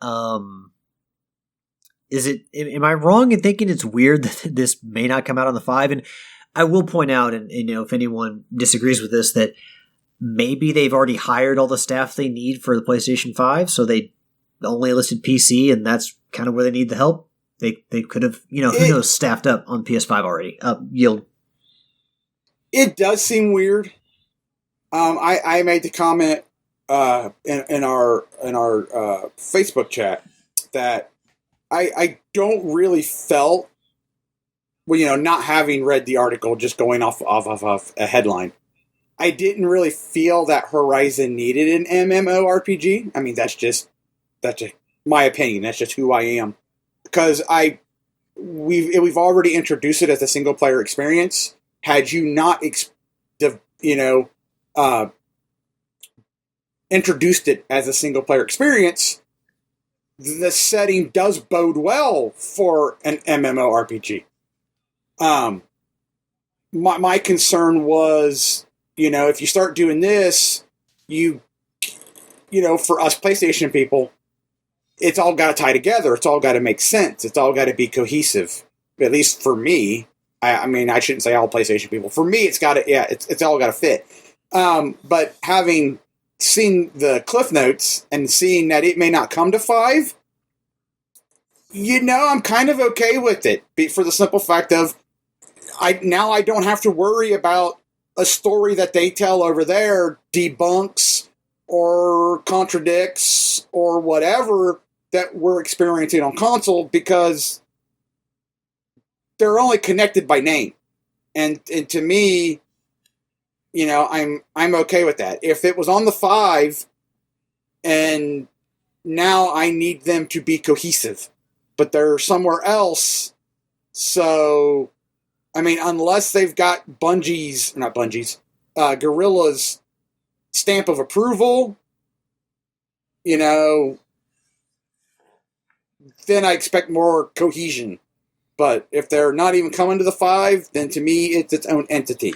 Am I wrong in thinking it's weird that this may not come out on the 5? And I will point out, and you know, if anyone disagrees with this, that maybe they've already hired all the staff they need for the PlayStation 5, so they only listed PC, and that's kind of where they need the help. They could have, you know, who knows, staffed up on PS5 already. Yield. It does seem weird. I made the comment in our Facebook chat that I don't really felt, well, you know, not having read the article, just going off a headline, I didn't really feel that Horizon needed an MMORPG. I mean, that's just my opinion. That's just who I am. Because we've already introduced it as a single player experience. Had you not, introduced it as a single player experience, the setting does bode well for an MMORPG. My concern was, you know, if you start doing this, you know, for us PlayStation people, it's all got to tie together. It's all got to make sense. It's all got to be cohesive. At least for me. I mean, I shouldn't say all PlayStation people. For me, it's got to, yeah, it's all got to fit. But having seen the cliff notes and seeing that it may not come to 5, you know, I'm kind of okay with it. For the simple fact of, I don't have to worry about a story that they tell over there debunks or contradicts or whatever that we're experiencing on console, because they're only connected by name. And to me, you know, I'm okay with that. If it was on the 5 and now I need them to be cohesive, but they're somewhere else. So, I mean, unless they've got Guerrilla's stamp of approval, you know, then I expect more cohesion. But if they're not even coming to the 5, then to me, it's its own entity.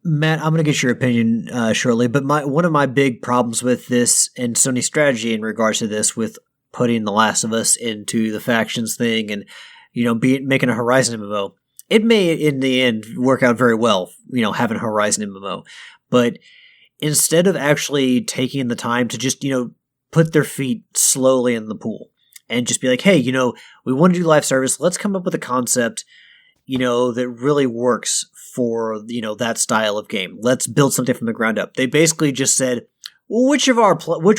Matt, I'm going to get your opinion shortly, but one of my big problems with this and Sony's strategy in regards to this, with putting The Last of Us into the factions thing and, you know, making a Horizon MMO, it may in the end work out very well, having a Horizon MMO, but instead of actually taking the time to just, put their feet slowly in the pool and just be like, hey, we want to do live service. Let's come up with a concept, that really works for, that style of game. Let's build something from the ground up. They basically just said, well, which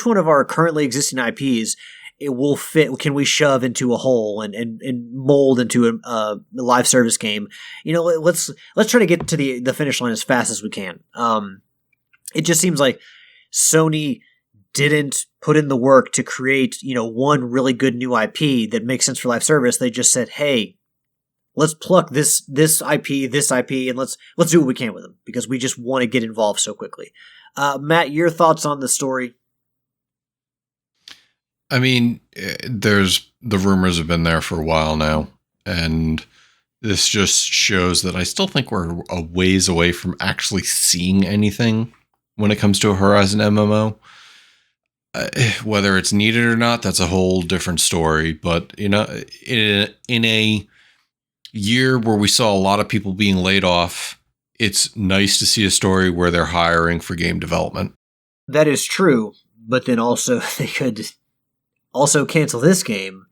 one of our currently existing IPs it will fit? Can we shove into a hole and mold into a live service game? Let's try to get to the finish line as fast as we can. It just seems like Sony didn't put in the work to create, one really good new IP that makes sense for live service. They just said, hey, let's pluck this IP, and let's do what we can with them because we just want to get involved so quickly. Matt, your thoughts on the story? I mean, the rumors have been there for a while now, and this just shows that I still think we're a ways away from actually seeing anything when it comes to a Horizon MMO. Whether it's needed or not, that's a whole different story. But, in a year where we saw a lot of people being laid off, it's nice to see a story where they're hiring for game development. That is true. But then also they could also cancel this game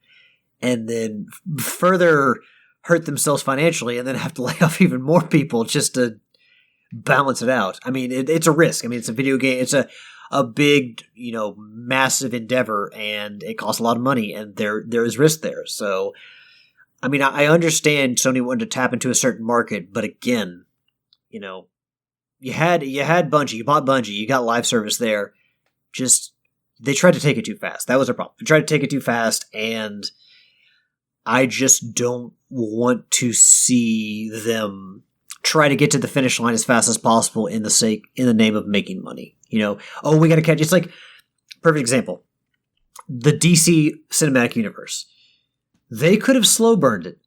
and then further hurt themselves financially and then have to lay off even more people just to balance it out. I mean, it's a risk. I mean, it's a video game. It's a big, massive endeavor, and it costs a lot of money, and there is risk there. So, I mean, I understand Sony wanted to tap into a certain market, but again, you had Bungie, you bought Bungie, you got live service there. Just they tried to take it too fast. That was a problem. They tried to take it too fast, and I just don't want to see them try to get to the finish line as fast as possible in the name of making money. We got to catch. It's like perfect example. The DC cinematic universe. They could have slow burned it.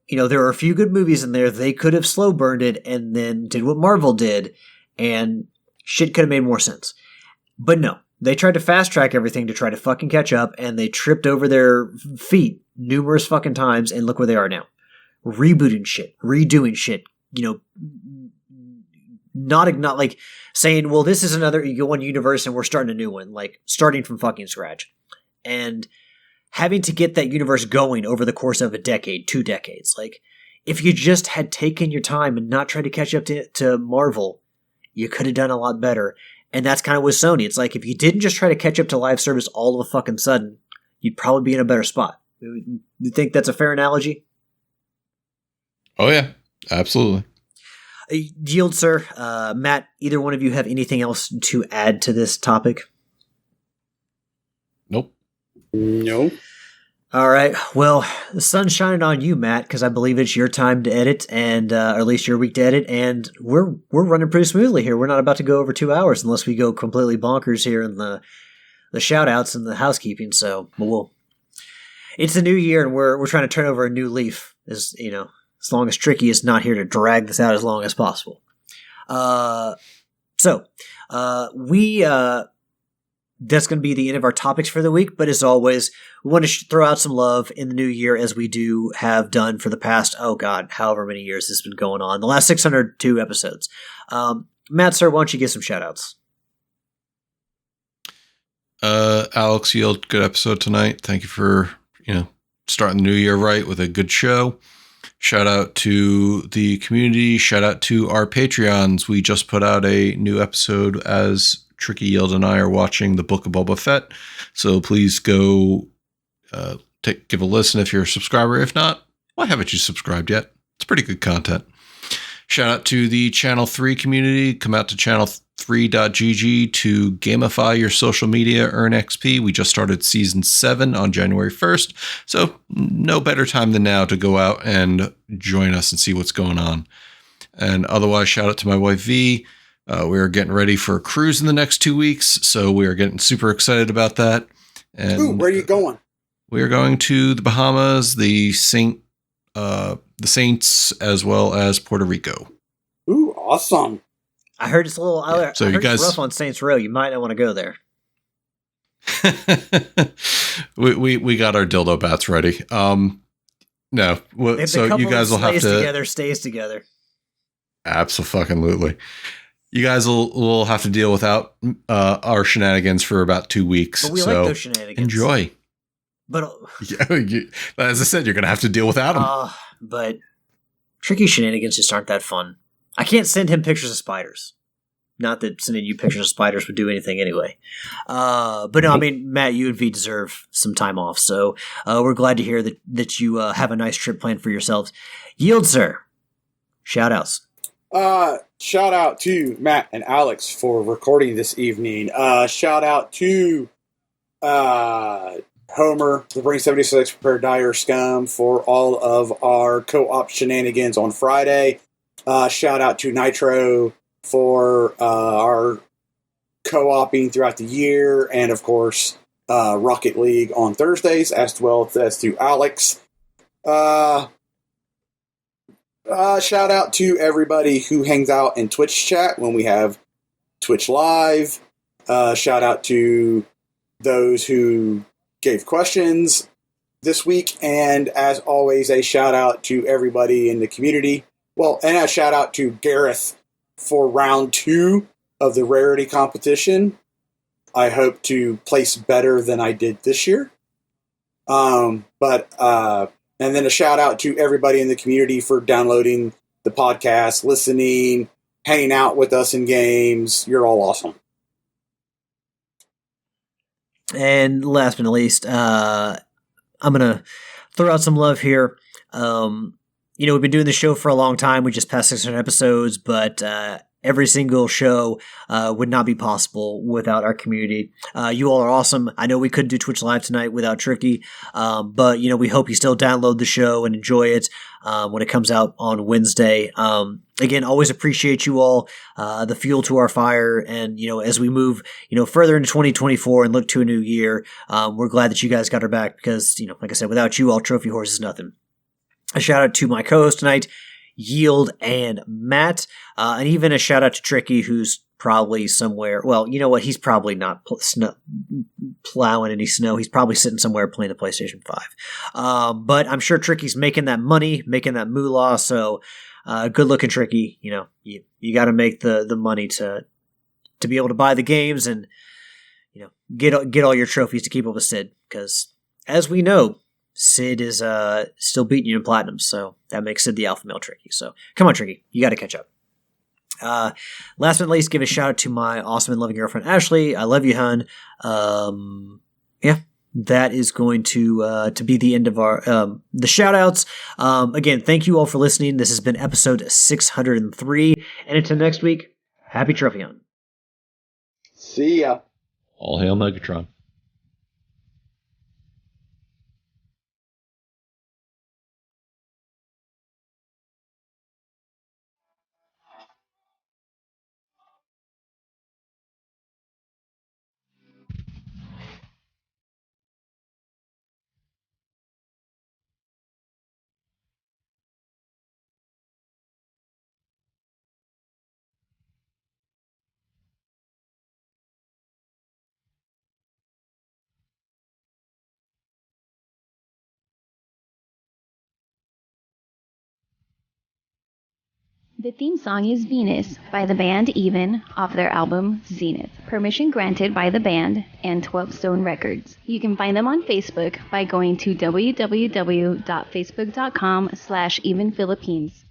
There are a few good movies in there. They could have slow burned it and then did what Marvel did, and shit could have made more sense. But no, they tried to fast track everything to try to fucking catch up, and they tripped over their feet numerous fucking times, and look where they are now. Rebooting shit, redoing shit, not like saying, well, this is another one universe and we're starting a new one, like starting from fucking scratch. And having to get that universe going over the course of a decade, 2 decades. Like, if you just had taken your time and not tried to catch up to Marvel, you could have done a lot better. And that's kind of with Sony. It's like, if you didn't just try to catch up to live service all of a fucking sudden, you'd probably be in a better spot. You think that's a fair analogy? Oh, yeah. Absolutely. Yield, sir. Matt, either one of you have anything else to add to this topic? Nope. No. All right. Well, the sun's shining on you, Matt, because I believe it's your time to edit, and or at least your week to edit, and we're running pretty smoothly here. We're not about to go over 2 hours unless we go completely bonkers here in the shout-outs and the housekeeping. So, it's the new year, and we're trying to turn over a new leaf. As long as Tricky is not here to drag this out as long as possible. That's going to be the end of our topics for the week. But as always, we want to throw out some love in the new year, as we do have done for the past, however many years this has been going on. The last 602 episodes. Matt, sir, why don't you give some shout-outs? Alex Yield, good episode tonight. Thank you for, starting the new year right with a good show. Shout out to the community. Shout out to our Patreons. We just put out a new episode as Tricky Yield and I are watching the Book of Boba Fett. So please go give a listen if you're a subscriber. If not, why haven't you subscribed yet? It's pretty good content. Shout out to the Channel 3 community. Come out to channel3.gg to gamify your social media, earn XP. We just started season 7 on January 1st. So no better time than now to go out and join us and see what's going on. And otherwise, shout out to my wife, V. We are getting ready for a cruise in the next 2 weeks. So we are getting super excited about that. And where are you going? We are going to the Bahamas, the Saints, as well as Puerto Rico. Ooh, awesome. I heard it's a little. Yeah, so I heard you guys it's rough on Saints Row. You might not want to go there. we got our dildo bats ready. No. Well, If so the couple you guys will have slays to together, stays together. Absolutely. You guys will have to deal without our shenanigans for about 2 weeks. But we so like those shenanigans. Enjoy. But as I said, you're going to have to deal without them. But Tricky shenanigans just aren't that fun. I can't send him pictures of spiders. Not that sending you pictures of spiders would do anything anyway. But no, I mean, Matt, you and V deserve some time off. So we're glad to hear that you have a nice trip planned for yourselves. Yield, sir. Shout outs. Shout out to Matt and Alex for recording this evening. Shout out to Homer, the Brain 76, Prepare Dire Scum for all of our co-op shenanigans on Friday. Shout out to Nitro for our co-oping throughout the year, and of course Rocket League on Thursdays, as well as to Alex. Shout out to everybody who hangs out in Twitch chat when we have Twitch Live. Shout out to those who gave questions this week. And as always, a shout out to everybody in the community. Well, and a shout out to Gareth for round 2 of the rarity competition. I hope to place better than I did this year. And then a shout out to everybody in the community for downloading the podcast, listening, hanging out with us in games. You're all awesome. And last but not least, I'm going to throw out some love here. We've been doing this show for a long time. We just passed 600 episodes, but every single show would not be possible without our community. You all are awesome. I know we couldn't do Twitch Live tonight without Tricky, but we hope you still download the show and enjoy it when it comes out on Wednesday. Again, always appreciate you all, the fuel to our fire. And, as we move, further into 2024 and look to a new year, we're glad that you guys got our back because, like I said, without you all, Trophy Horse is nothing. A shout out to my co-host tonight, Yield and Matt, and even a shout out to Tricky, who's probably somewhere. Well, you know what? He's probably not plowing any snow. He's probably sitting somewhere playing the PlayStation 5. But I'm sure Tricky's making that money, making that moolah. So good looking, Tricky. You got to make the money to be able to buy the games and get all your trophies to keep up with Sid. Because as we know, Sid is still beating you in platinum, so that makes Sid the alpha male, Tricky. So come on, Tricky, you got to catch up. Last but not least, give a shout out to my awesome and loving girlfriend Ashley. I love you, hun. That is going to be the end of our the shout outs. Again, thank you all for listening. This has been episode 603, and until next week, happy trophy hunt. See ya. All hail Megatron. The theme song is Venus by the band Even off their album Zenith. Permission granted by the band and 12 Stone Records. You can find them on Facebook by going to www.facebook.com/evenphilippines.